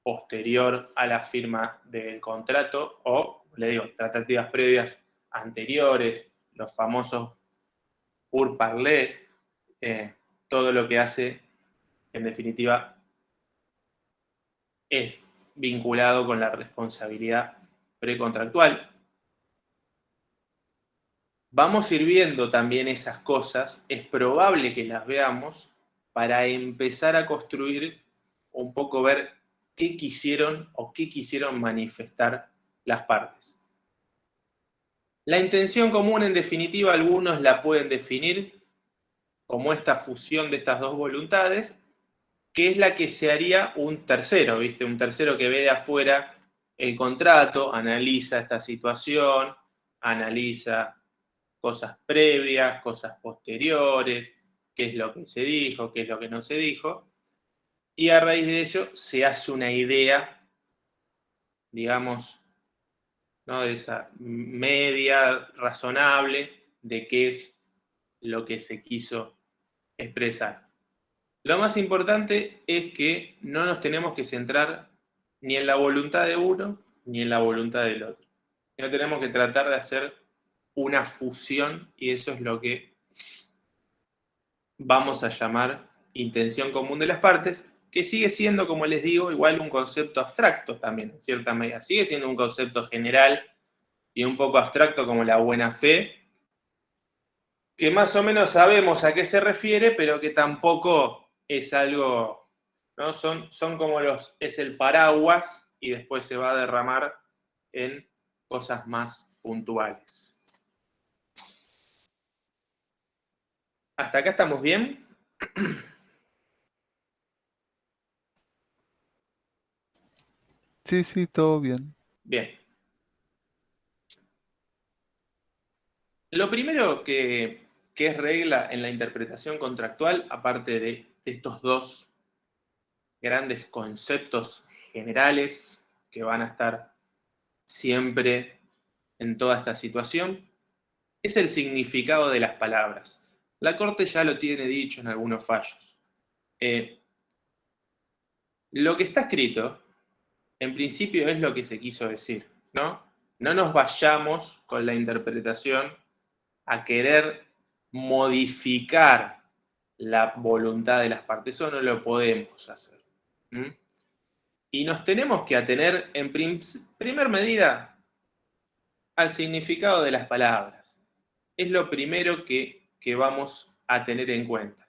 posterior a la firma del contrato, o, le digo, tratativas previas anteriores, los famosos pourparlers, todo lo que hace, en definitiva, es vinculado con la responsabilidad precontractual. Vamos a ir viendo también esas cosas, es probable que las veamos para empezar a construir un poco, ver qué quisieron o qué quisieron manifestar las partes. La intención común, en definitiva, algunos la pueden definir como esta fusión de estas dos voluntades, que es la que se haría un tercero, ¿viste? Un tercero que ve de afuera el contrato, analiza esta situación, analiza cosas previas, cosas posteriores, qué es lo que se dijo, qué es lo que no se dijo, y a raíz de ello se hace una idea, digamos, ¿no?, de esa media razonable de qué es lo que se quiso expresar. Lo más importante es que no nos tenemos que centrar ni en la voluntad de uno ni en la voluntad del otro. No tenemos que tratar de hacer una fusión, y eso es lo que vamos a llamar intención común de las partes, que sigue siendo, como les digo, igual un concepto abstracto también, en cierta medida. Sigue siendo un concepto general y un poco abstracto como la buena fe, que más o menos sabemos a qué se refiere, pero que tampoco es algo, ¿no? Son como es el paraguas, y después se va a derramar en cosas más puntuales. ¿Hasta acá estamos bien? Sí, todo bien. Bien. Lo primero que es regla en la interpretación contractual, aparte de estos dos grandes conceptos generales que van a estar siempre en toda esta situación, es el significado de las palabras. La Corte ya lo tiene dicho en algunos fallos. Lo que está escrito, en principio, es lo que se quiso decir, ¿no? No nos vayamos con la interpretación a querer modificar la voluntad de las partes. Eso no lo podemos hacer. Y nos tenemos que atener, en primer medida, al significado de las palabras. Es lo primero que vamos a tener en cuenta.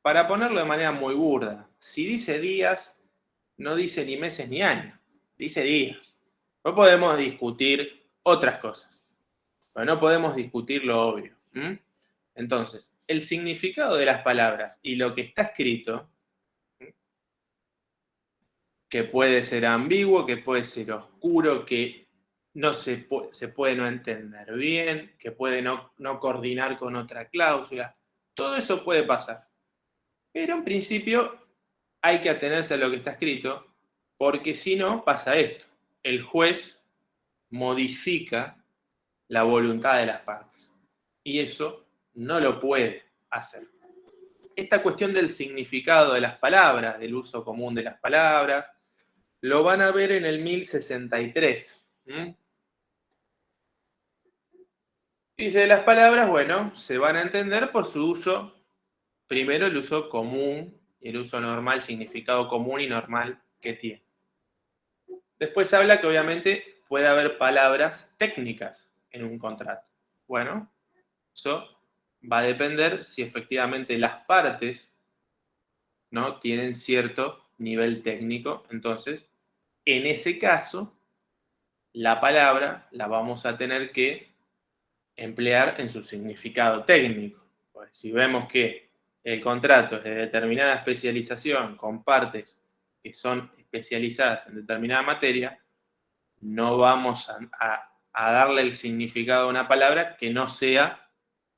para ponerlo de manera muy burda, si dice días, no dice ni meses ni años, dice días. No podemos discutir otras cosas, pero no podemos discutir lo obvio. Entonces, el significado de las palabras y lo que está escrito, que puede ser ambiguo, que puede ser oscuro, que no se puede no entender bien, que puede no coordinar con otra cláusula, todo eso puede pasar. Pero en principio hay que atenerse a lo que está escrito, porque si no pasa esto. El juez modifica la voluntad de las partes. Y eso no lo puede hacer. Esta cuestión del significado de las palabras, del uso común de las palabras, lo van a ver en el 1063. Dice, las palabras, bueno, se van a entender por su uso, primero el uso común, el uso normal, significado común y normal que tiene. Después habla que obviamente puede haber palabras técnicas en un contrato. Bueno, eso va a depender si efectivamente las partes, ¿no?, tienen cierto nivel técnico. Entonces, en ese caso, la palabra la vamos a tener que emplear en su significado técnico. Pues si vemos que el contrato es de determinada especialización con partes que son especializadas en determinada materia, no vamos a darle el significado a una palabra que no sea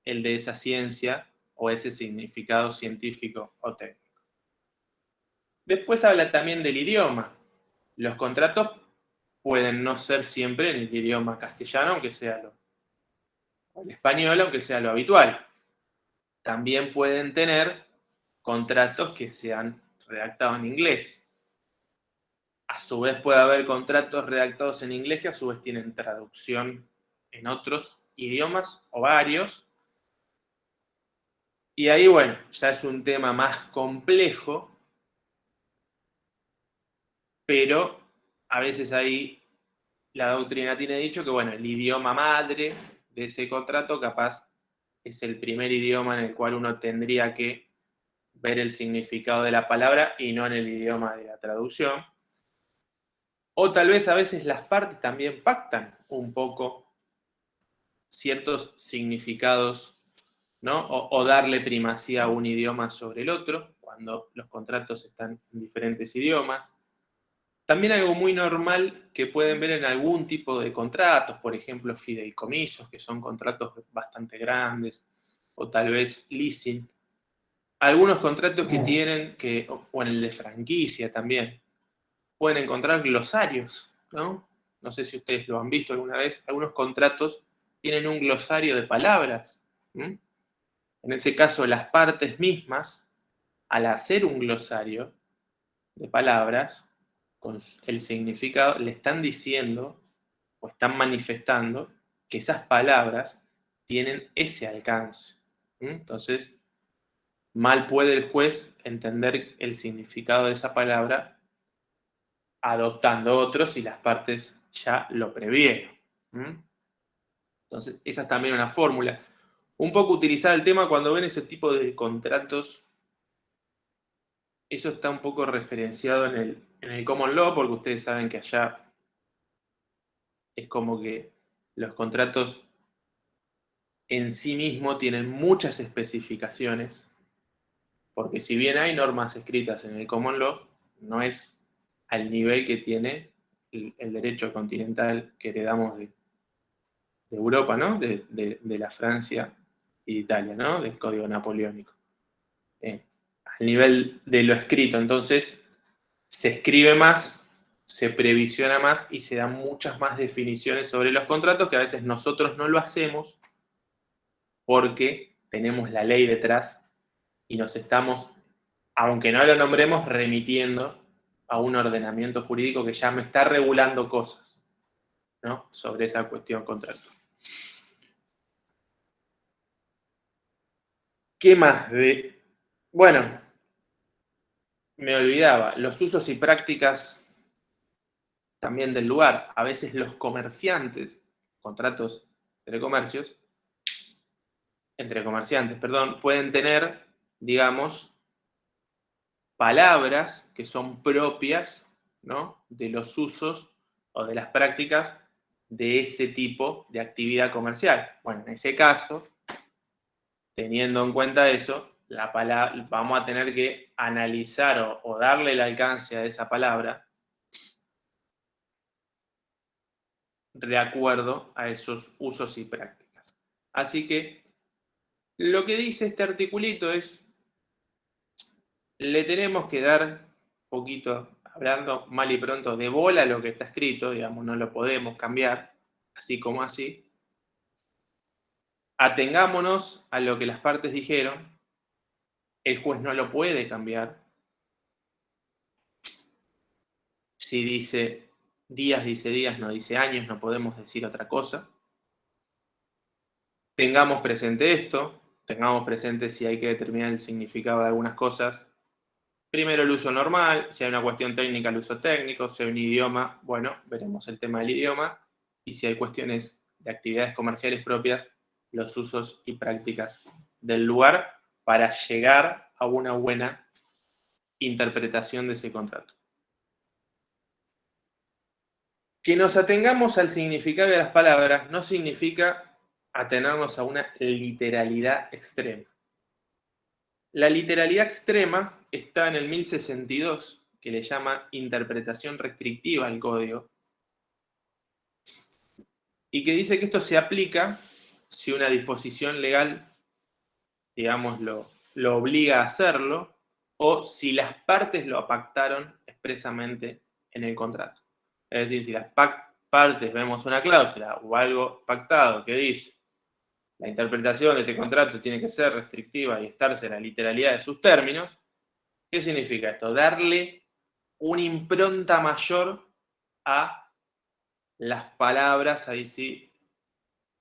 el de esa ciencia o ese significado científico o técnico. Después habla también del idioma. Los contratos pueden no ser siempre en el idioma castellano, aunque sea el español, aunque sea lo habitual. También pueden tener contratos que sean redactados en inglés. A su vez puede haber contratos redactados en inglés que a su vez tienen traducción en otros idiomas o varios. Y ahí, bueno, ya es un tema más complejo, pero a veces ahí la doctrina tiene dicho que, bueno, el idioma madre de ese contrato capaz es el primer idioma en el cual uno tendría que ver el significado de la palabra y no en el idioma de la traducción. O tal vez a veces las partes también pactan un poco ciertos significados, ¿no? O darle primacía a un idioma sobre el otro, cuando los contratos están en diferentes idiomas. También algo muy normal que pueden ver en algún tipo de contratos, por ejemplo, fideicomisos, que son contratos bastante grandes, o tal vez leasing. Algunos contratos que tienen, o en el de franquicia también, pueden encontrar glosarios, ¿no? No sé si ustedes lo han visto alguna vez. Algunos contratos tienen un glosario de palabras. En ese caso, las partes mismas, al hacer un glosario de palabras, con el significado, le están diciendo o están manifestando que esas palabras tienen ese alcance. Entonces, mal puede el juez entender el significado de esa palabra adoptando otros y las partes ya lo previeron. Entonces, esa es también una fórmula. Un poco utilizar el tema cuando ven ese tipo de contratos, eso está un poco referenciado en el Common Law, porque ustedes saben que allá es como que los contratos en sí mismos tienen muchas especificaciones, porque si bien hay normas escritas en el Common Law, no es al nivel que tiene el derecho continental que heredamos de Europa, ¿no? De la Francia y de Italia, ¿no? Del Código Napoleónico. Al nivel de lo escrito, entonces, se escribe más, se previsiona más y se dan muchas más definiciones sobre los contratos que a veces nosotros no lo hacemos porque tenemos la ley detrás y nos estamos, aunque no lo nombremos, remitiendo a un ordenamiento jurídico que ya me está regulando cosas, ¿no?, sobre esa cuestión contractual. ¿Qué más? Bueno, me olvidaba, los usos y prácticas también del lugar. A veces los comerciantes, contratos entre comerciantes, pueden tener, digamos, palabras que son propias, ¿no?, de los usos o de las prácticas de ese tipo de actividad comercial. Bueno, en ese caso, teniendo en cuenta eso, vamos a tener que analizar o darle el alcance a esa palabra de acuerdo a esos usos y prácticas. Así que lo que dice este articulito es, le tenemos que dar un poquito, hablando mal y pronto, de bola a lo que está escrito, digamos, no lo podemos cambiar, así como así. Atengámonos a lo que las partes dijeron, el juez no lo puede cambiar. Si dice días, no dice años, no podemos decir otra cosa. Tengamos presente esto, tengamos presente si hay que determinar el significado de algunas cosas. Primero el uso normal, si hay una cuestión técnica, el uso técnico, si hay un idioma, bueno, veremos el tema del idioma, y si hay cuestiones de actividades comerciales propias, los usos y prácticas del lugar para llegar a una buena interpretación de ese contrato. Que nos atengamos al significado de las palabras no significa atenernos a una literalidad extrema. La literalidad extrema está en el 1062, que le llama interpretación restrictiva al código, y que dice que esto se aplica si una disposición legal, digamos, lo obliga a hacerlo, o si las partes lo pactaron expresamente en el contrato. Es decir, si las partes vemos una cláusula o algo pactado que dice la interpretación de este contrato tiene que ser restrictiva y estarse en la literalidad de sus términos, ¿qué significa esto? Darle una impronta mayor a las palabras, ahí sí,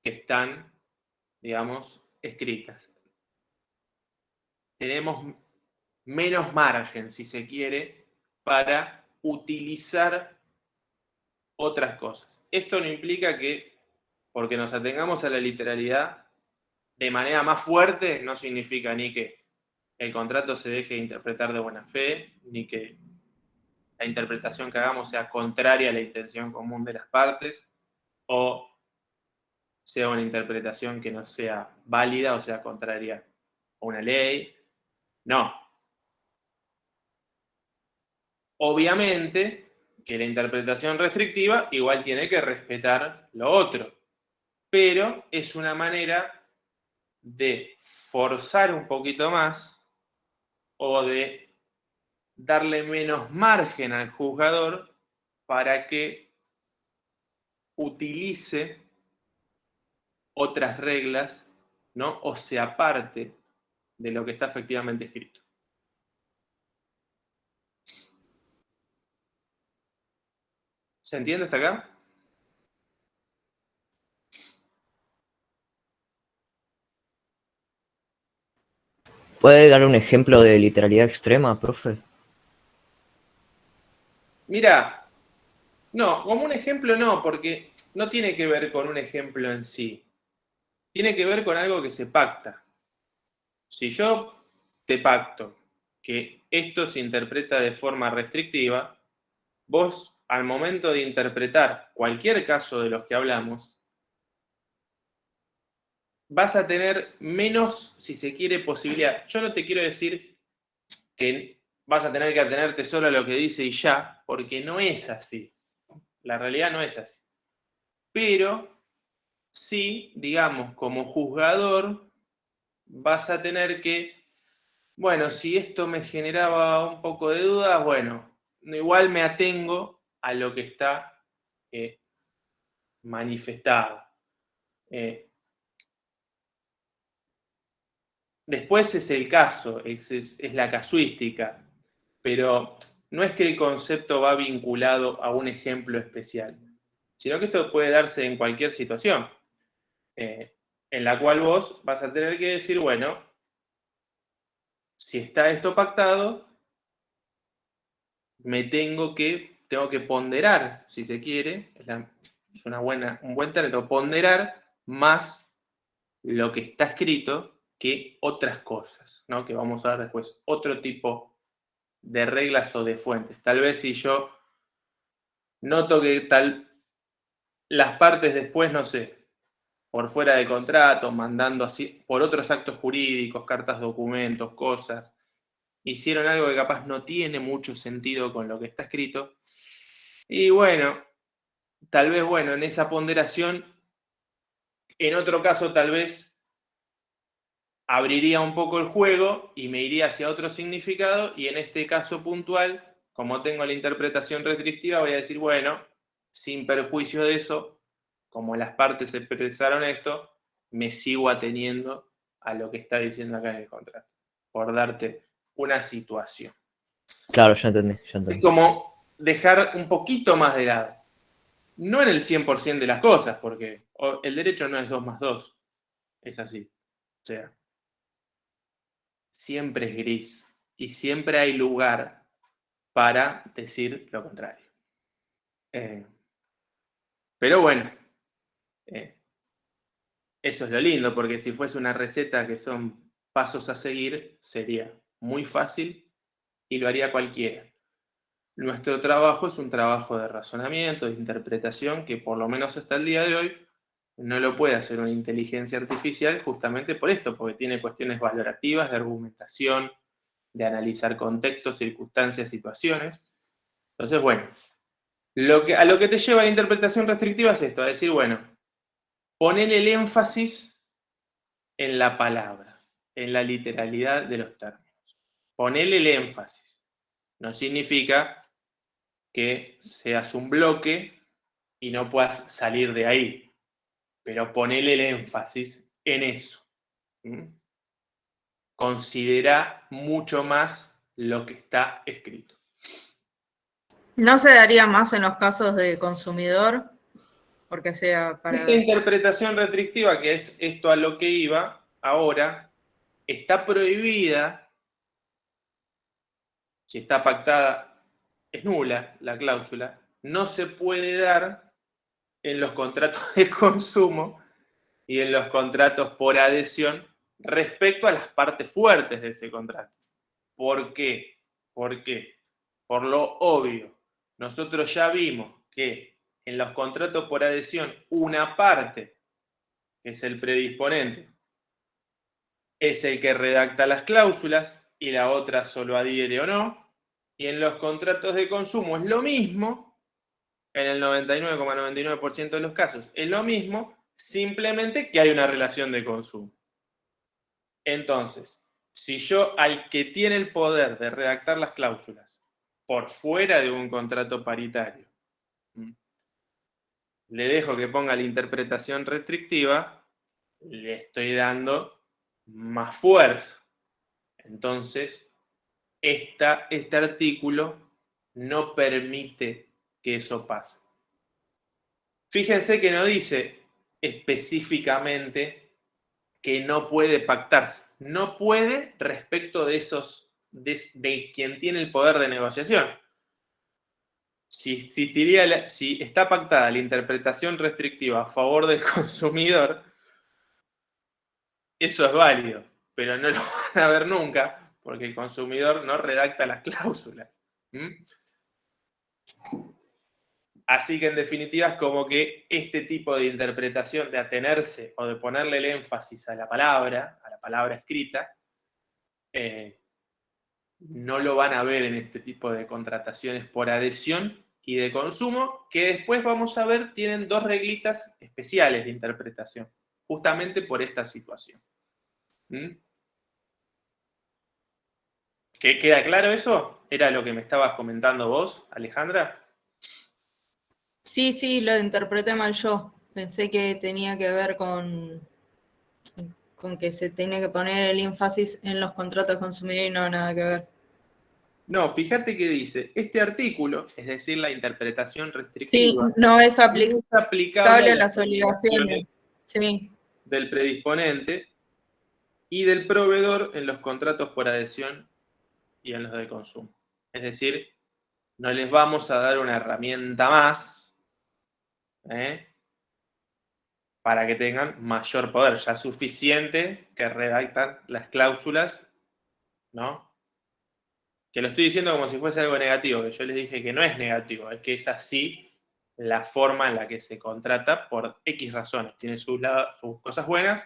que están, digamos, escritas. Tenemos menos margen, si se quiere, para utilizar otras cosas. Esto no implica que, porque nos atengamos a la literalidad de manera más fuerte, no significa ni que el contrato se deje de interpretar de buena fe, ni que la interpretación que hagamos sea contraria a la intención común de las partes, o sea una interpretación que no sea válida o sea contraria a una ley. No. Obviamente que la interpretación restrictiva igual tiene que respetar lo otro, pero es una manera de forzar un poquito más o de darle menos margen al juzgador para que utilice otras reglas, ¿no?, o se aparte de lo que está efectivamente escrito. ¿Se entiende hasta acá? ¿Puede dar un ejemplo de literalidad extrema, profe? Mira, no, como un ejemplo no, porque no tiene que ver con un ejemplo en sí. Tiene que ver con algo que se pacta. Si yo te pacto que esto se interpreta de forma restrictiva, vos al momento de interpretar cualquier caso de los que hablamos, vas a tener menos, si se quiere, posibilidad. Yo no te quiero decir que vas a tener que atenerte solo a lo que dice y ya, porque no es así. La realidad no es así. Pero sí, digamos, como juzgador, vas a tener que, bueno, si esto me generaba un poco de dudas, bueno, igual me atengo a lo que está manifestado. Después es el caso, es la casuística, pero no es que el concepto va vinculado a un ejemplo especial, sino que esto puede darse en cualquier situación, en la cual vos vas a tener que decir, bueno, si está esto pactado, tengo que ponderar, si se quiere, es un buen término, ponderar más lo que está escrito que otras cosas, ¿no?, que vamos a ver después, otro tipo de reglas o de fuentes. Tal vez si yo noto que las partes después, no sé, por fuera de contrato, mandando así, por otros actos jurídicos, cartas, documentos, cosas, hicieron algo que capaz no tiene mucho sentido con lo que está escrito. Y bueno, tal vez, bueno, en esa ponderación, en otro caso tal vez abriría un poco el juego y me iría hacia otro significado, y en este caso puntual, como tengo la interpretación restrictiva, voy a decir, bueno, sin perjuicio de eso, como las partes expresaron esto, me sigo ateniendo a lo que está diciendo acá en el contrato, por darte una situación. Claro, ya entendí, ya Es entendí. como dejar un poquito más de lado. No en el 100% de las cosas, porque el derecho no es 2 más 2. Es así. O sea, siempre es gris y siempre hay lugar para decir lo contrario. Pero bueno, eso es lo lindo, porque si fuese una receta que son pasos a seguir, sería muy fácil y lo haría cualquiera. Nuestro trabajo es un trabajo de razonamiento, de interpretación, que por lo menos hasta el día de hoy no lo puede hacer una inteligencia artificial justamente por esto, porque tiene cuestiones valorativas, de argumentación, de analizar contextos, circunstancias, situaciones. Entonces, bueno, a lo que te lleva la interpretación restrictiva es esto, a decir, bueno, poner el énfasis en la palabra, en la literalidad de los términos. Ponerle el énfasis. No significa que seas un bloque y no puedas salir de ahí, pero ponele el énfasis en eso. Considera mucho más lo que está escrito. ¿No se daría más en los casos de consumidor? Porque sea para... Esta interpretación restrictiva, que es esto a lo que iba, ahora está prohibida, si está pactada, es nula la cláusula, no se puede dar en los contratos de consumo y en los contratos por adhesión respecto a las partes fuertes de ese contrato. ¿Por qué? ¿Por qué? Por lo obvio. Nosotros ya vimos que en los contratos por adhesión una parte, que es el predisponente, es el que redacta las cláusulas y la otra solo adhiere o no. Y en los contratos de consumo es lo mismo, en el 99,99% de los casos es lo mismo, simplemente que hay una relación de consumo. Entonces, si yo al que tiene el poder de redactar las cláusulas por fuera de un contrato paritario le dejo que ponga la interpretación restrictiva, le estoy dando más fuerza. Entonces, este artículo no permite que eso pase. Fíjense que no dice específicamente que no puede pactarse. No puede respecto de esos, de quien tiene el poder de negociación. Si está pactada la interpretación restrictiva a favor del consumidor, eso es válido, pero no lo van a ver nunca, porque el consumidor no redacta las cláusulas. Así que en definitiva es como que este tipo de interpretación, de atenerse o de ponerle el énfasis a la palabra escrita, no lo van a ver en este tipo de contrataciones por adhesión y de consumo, que después vamos a ver tienen dos reglitas especiales de interpretación, justamente por esta situación. ¿Queda claro eso? ¿Era lo que me estabas comentando vos, Alejandra? Sí, lo interpreté mal yo. Pensé que tenía que ver con que se tiene que poner el énfasis en los contratos de consumidor y no, nada que ver. No, fíjate que dice, este artículo, es decir, la interpretación Sí, restrictiva, no es no es aplicable a las obligaciones. Sí. del predisponente y del proveedor en los contratos por adhesión y en los de consumo. Es decir, no les vamos a dar una herramienta más para que tengan mayor poder. Ya es suficiente que redactan las cláusulas, ¿no?, Que lo estoy diciendo como si fuese algo negativo, que yo les dije que no es negativo, es que es así la forma en la que se contrata por X razones. Tiene sus cosas buenas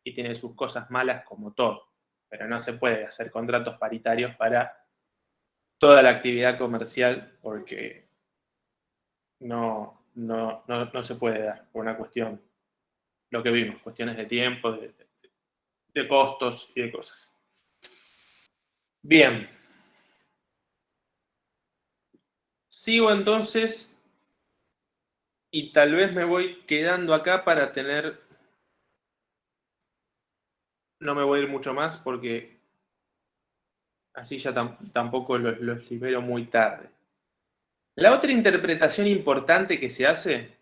y tiene sus cosas malas como todo. Pero no se puede hacer contratos paritarios para toda la actividad comercial porque no se puede dar por una cuestión, lo que vimos, cuestiones de tiempo, de costos y de cosas. Bien. Sigo entonces y tal vez me voy quedando acá para tener... No me voy a ir mucho más porque así ya tampoco los libero muy tarde. La otra interpretación importante que se hace,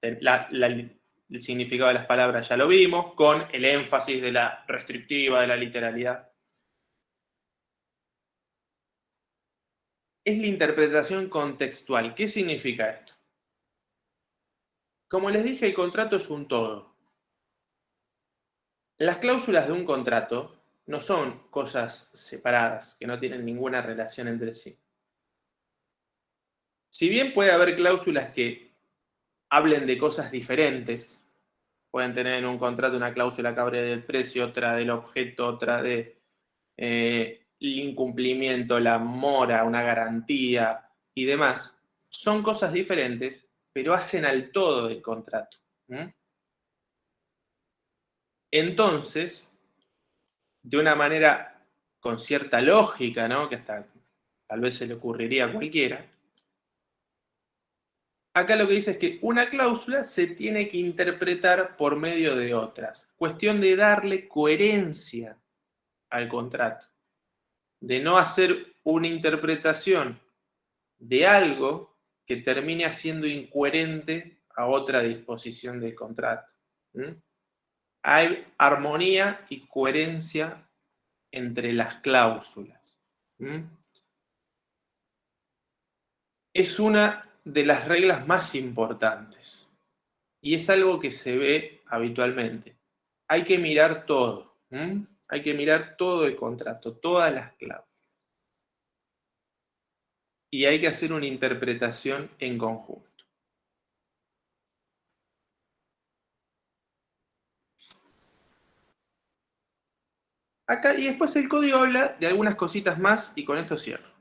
el significado de las palabras ya lo vimos, con el énfasis de la restrictiva, de la literalidad, es la interpretación contextual. ¿Qué significa esto? Como les dije, el contrato es un todo. Las cláusulas de un contrato no son cosas separadas, que no tienen ninguna relación entre sí. Si bien puede haber cláusulas que hablen de cosas diferentes, pueden tener en un contrato una cláusula que hable del precio, otra del objeto, otra de el incumplimiento, la mora, una garantía y demás, son cosas diferentes, pero hacen al todo del contrato. Entonces, de una manera con cierta lógica, ¿no? Que hasta tal vez se le ocurriría a cualquiera, acá lo que dice es que una cláusula se tiene que interpretar por medio de otras. Cuestión de darle coherencia al contrato. De no hacer una interpretación de algo que termine siendo incoherente a otra disposición del contrato. Hay armonía y coherencia entre las cláusulas. Es una de las reglas más importantes y es algo que se ve habitualmente. Hay que mirar todo. Hay que mirar todo el contrato, todas las cláusulas. Y hay que hacer una interpretación en conjunto. Acá, y después el código habla de algunas cositas más y con esto cierro.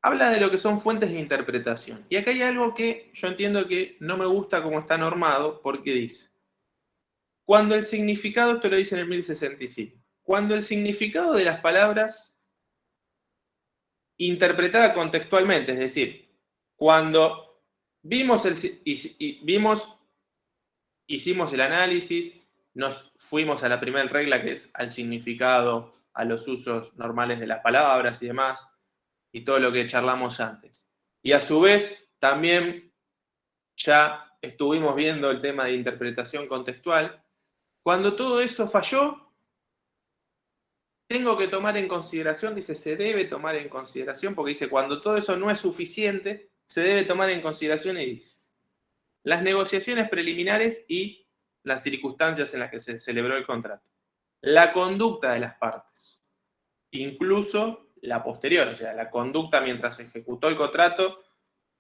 Habla de lo que son fuentes de interpretación. Y acá hay algo que yo entiendo que no me gusta cómo está normado, porque dice, cuando el significado, esto lo dice en el 1065, cuando el significado de las palabras interpretada contextualmente, es decir, cuando hicimos el análisis, nos fuimos a la primera regla, que es al significado, a los usos normales de las palabras y demás, y todo lo que charlamos antes. Y a su vez, también ya estuvimos viendo el tema de interpretación contextual. Cuando todo eso falló, tengo que tomar en consideración, dice, se debe tomar en consideración, porque dice, cuando todo eso no es suficiente, se debe tomar en consideración y dice, las negociaciones preliminares y las circunstancias en las que se celebró el contrato, la conducta de las partes, incluso la posterior, o sea, la conducta mientras se ejecutó el contrato,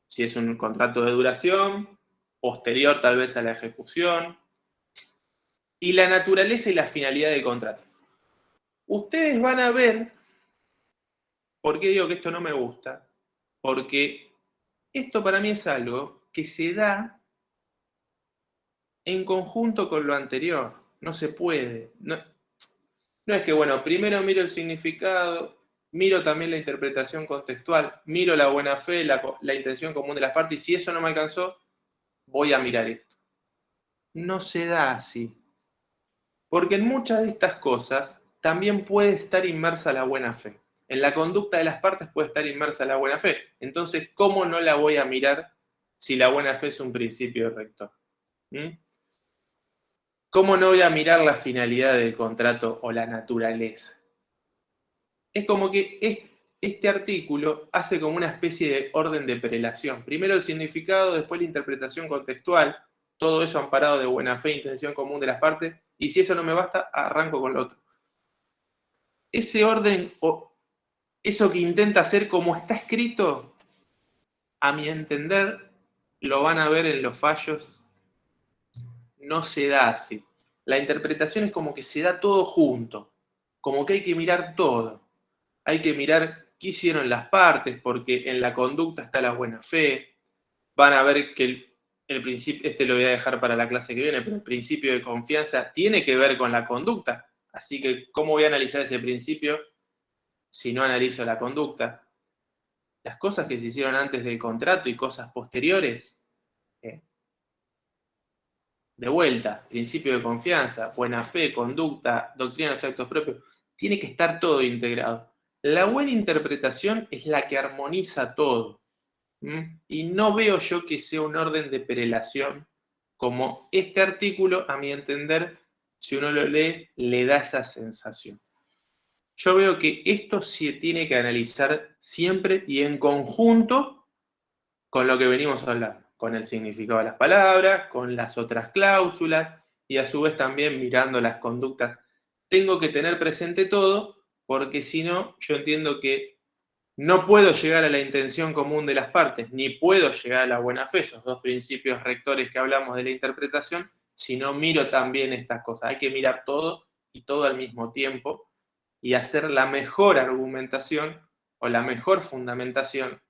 si es un contrato de duración, posterior tal vez a la ejecución, y la naturaleza y la finalidad del contrato. Ustedes van a ver, ¿por qué digo que esto no me gusta? Porque esto para mí es algo que se da en conjunto con lo anterior. No se puede. No es que, bueno, primero miro el significado, miro también la interpretación contextual, miro la buena fe, la intención común de las partes, y si eso no me alcanzó, voy a mirar esto. No se da así. Porque en muchas de estas cosas también puede estar inmersa la buena fe. En la conducta de las partes puede estar inmersa la buena fe. Entonces, ¿cómo no la voy a mirar si la buena fe es un principio rector? ¿Cómo no voy a mirar la finalidad del contrato o la naturaleza? Es como que este artículo hace como una especie de orden de prelación. Primero el significado, después la interpretación contextual, todo eso amparado de buena fe e intención común de las partes, y si eso no me basta, arranco con lo otro. ese orden o eso que intenta hacer como está escrito, a mi entender, lo van a ver en los fallos, no se da así. La interpretación es como que se da todo junto, como que hay que mirar todo. Hay que mirar qué hicieron las partes, porque en la conducta está la buena fe. Van a ver que el principio, este lo voy a dejar para la clase que viene, pero el principio de confianza tiene que ver con la conducta. Así que, ¿cómo voy a analizar ese principio si no analizo la conducta? Las cosas que se hicieron antes del contrato y cosas posteriores, de vuelta, principio de confianza, buena fe, conducta, doctrina de los actos propios, tiene que estar todo integrado. La buena interpretación es la que armoniza todo. Y no veo yo que sea un orden de prelación como este artículo, a mi entender, si uno lo lee, le da esa sensación. Yo veo que esto se tiene que analizar siempre y en conjunto con lo que venimos hablando, con el significado de las palabras, con las otras cláusulas y a su vez también mirando las conductas. Tengo que tener presente todo porque si no, yo entiendo que no puedo llegar a la intención común de las partes, ni puedo llegar a la buena fe, esos dos principios rectores que hablamos de la interpretación, si no miro también estas cosas. Hay que mirar todo y todo al mismo tiempo y hacer la mejor argumentación o la mejor fundamentación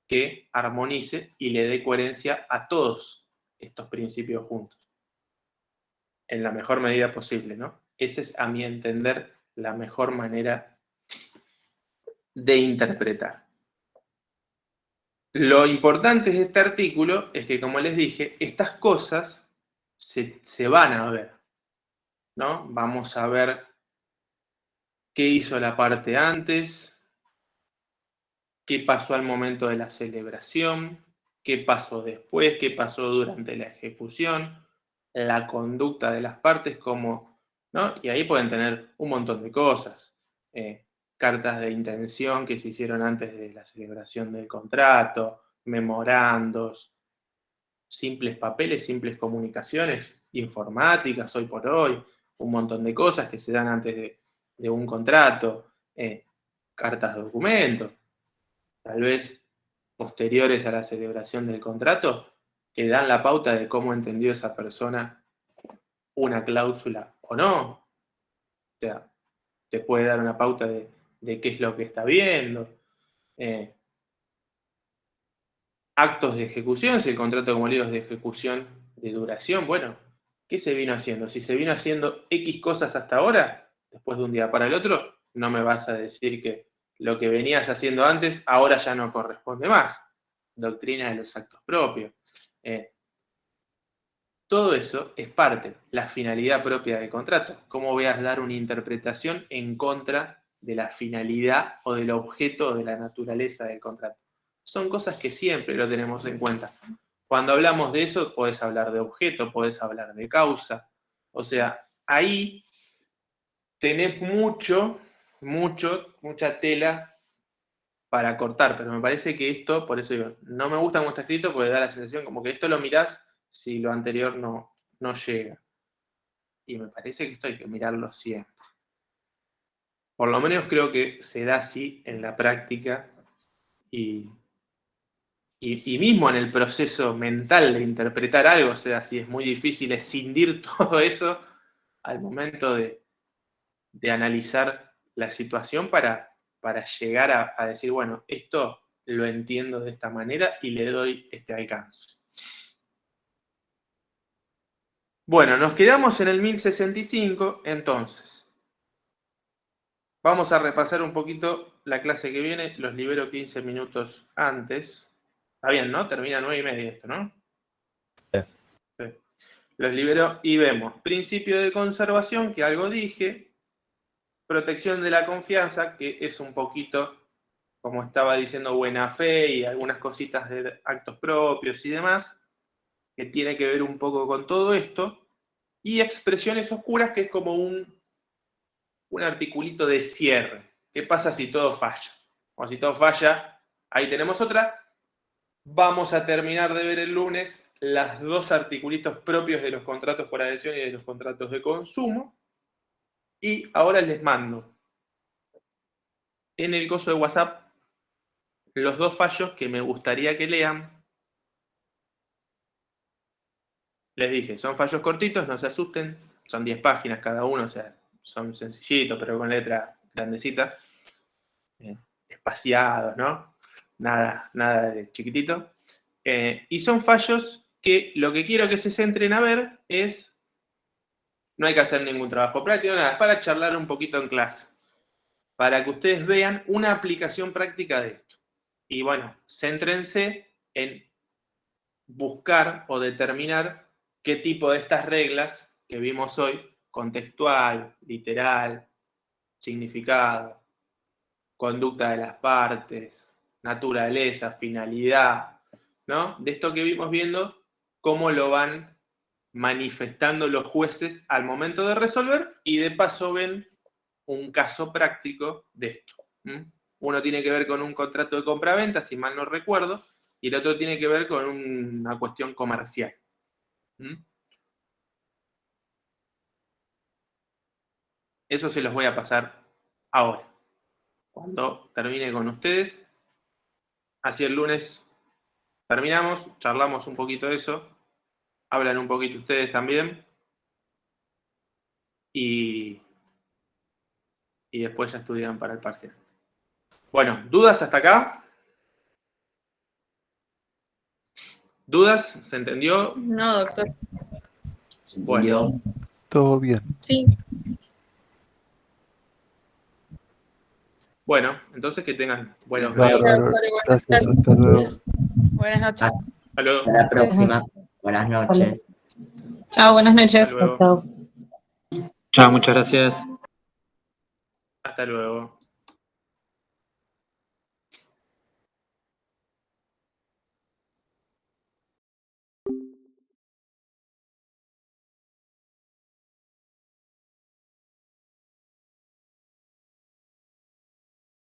que armonice y le dé coherencia a todos estos principios juntos, en la mejor medida posible, ¿no? Esa es, a mi entender, la mejor manera de interpretar. Lo importante de este artículo es que, como les dije, estas cosas se van a ver, ¿no? Vamos a ver qué hizo la parte antes, qué pasó al momento de la celebración, qué pasó después, qué pasó durante la ejecución, la conducta de las partes, cómo, ¿no? Y ahí pueden tener un montón de cosas. Cartas de intención que se hicieron antes de la celebración del contrato, memorandos, simples papeles, simples comunicaciones informáticas hoy por hoy, un montón de cosas que se dan antes de un contrato, cartas de documento, tal vez posteriores a la celebración del contrato, que dan la pauta de cómo entendió esa persona una cláusula o no. O sea, te puede dar una pauta de qué es lo que está viendo. Actos de ejecución, si el contrato como líos de ejecución de duración, bueno, ¿qué se vino haciendo? Si se vino haciendo X cosas hasta ahora, después de un día para el otro, no me vas a decir que lo que venías haciendo antes ahora ya no corresponde más. Doctrina de los actos propios. Todo eso es parte, la finalidad propia del contrato. ¿Cómo voy a dar una interpretación en contra de la finalidad o del objeto o de la naturaleza del contrato? Son cosas que siempre lo tenemos en cuenta. Cuando hablamos de eso, podés hablar de objeto, podés hablar de causa. O sea, ahí tenés mucha tela para cortar, pero me parece que esto, por eso digo, no me gusta cómo está escrito porque da la sensación como que esto lo mirás si lo anterior no llega. Y me parece que esto hay que mirarlo siempre. Por lo menos creo que se da así en la práctica y mismo en el proceso mental de interpretar algo, o sea, si es muy difícil escindir todo eso al momento de analizar la situación para llegar a decir, bueno, esto lo entiendo de esta manera y le doy este alcance. Bueno, nos quedamos en el 1065, entonces. Vamos a repasar un poquito la clase que viene, los libero 15 minutos antes. Está bien, ¿no? Termina 9:30 esto, ¿no? Sí. Sí. Los libero y vemos principio de conservación, que algo dije, protección de la confianza, que es un poquito, como estaba diciendo, buena fe y algunas cositas de actos propios y demás, que tiene que ver un poco con todo esto, y expresiones oscuras, que es como un articulito de cierre. ¿Qué pasa si todo falla? O si todo falla, ahí tenemos otra. Vamos a terminar de ver el lunes los dos articulitos propios de los contratos por adhesión y de los contratos de consumo. Y ahora les mando en el coso de WhatsApp los 2 fallos que me gustaría que lean. Les dije, son fallos cortitos, no se asusten, son 10 páginas cada uno, o sea, son sencillitos, pero con letra grandecita, espaciados, ¿no? Nada de chiquitito. Y son fallos que lo que quiero que se centren a ver es, no hay que hacer ningún trabajo práctico, nada, es para charlar un poquito en clase, para que ustedes vean una aplicación práctica de esto. Y bueno, céntrense en buscar o determinar qué tipo de estas reglas que vimos hoy, contextual, literal, significado, conducta de las partes, naturaleza, finalidad, ¿no? De esto que vimos viendo, cómo lo van manifestando los jueces al momento de resolver y de paso ven un caso práctico de esto. Uno tiene que ver con un contrato de compraventa, si mal no recuerdo, y el otro tiene que ver con una cuestión comercial. Eso se los voy a pasar ahora, cuando termine con ustedes. Así el lunes terminamos, charlamos un poquito de eso, hablan un poquito ustedes también, y después ya estudian para el parcial. Bueno, ¿dudas hasta acá? ¿Dudas? ¿Se entendió? No, doctor. Bueno. Todo bien. Sí. Bueno, entonces que tengan buenos Bárbaro. días. Gracias, hasta luego. Buenas noches. Hasta luego. Hasta la próxima. Buenas noches. Chao, buenas noches. Hasta luego. Chao. Chao, muchas gracias. Hasta luego.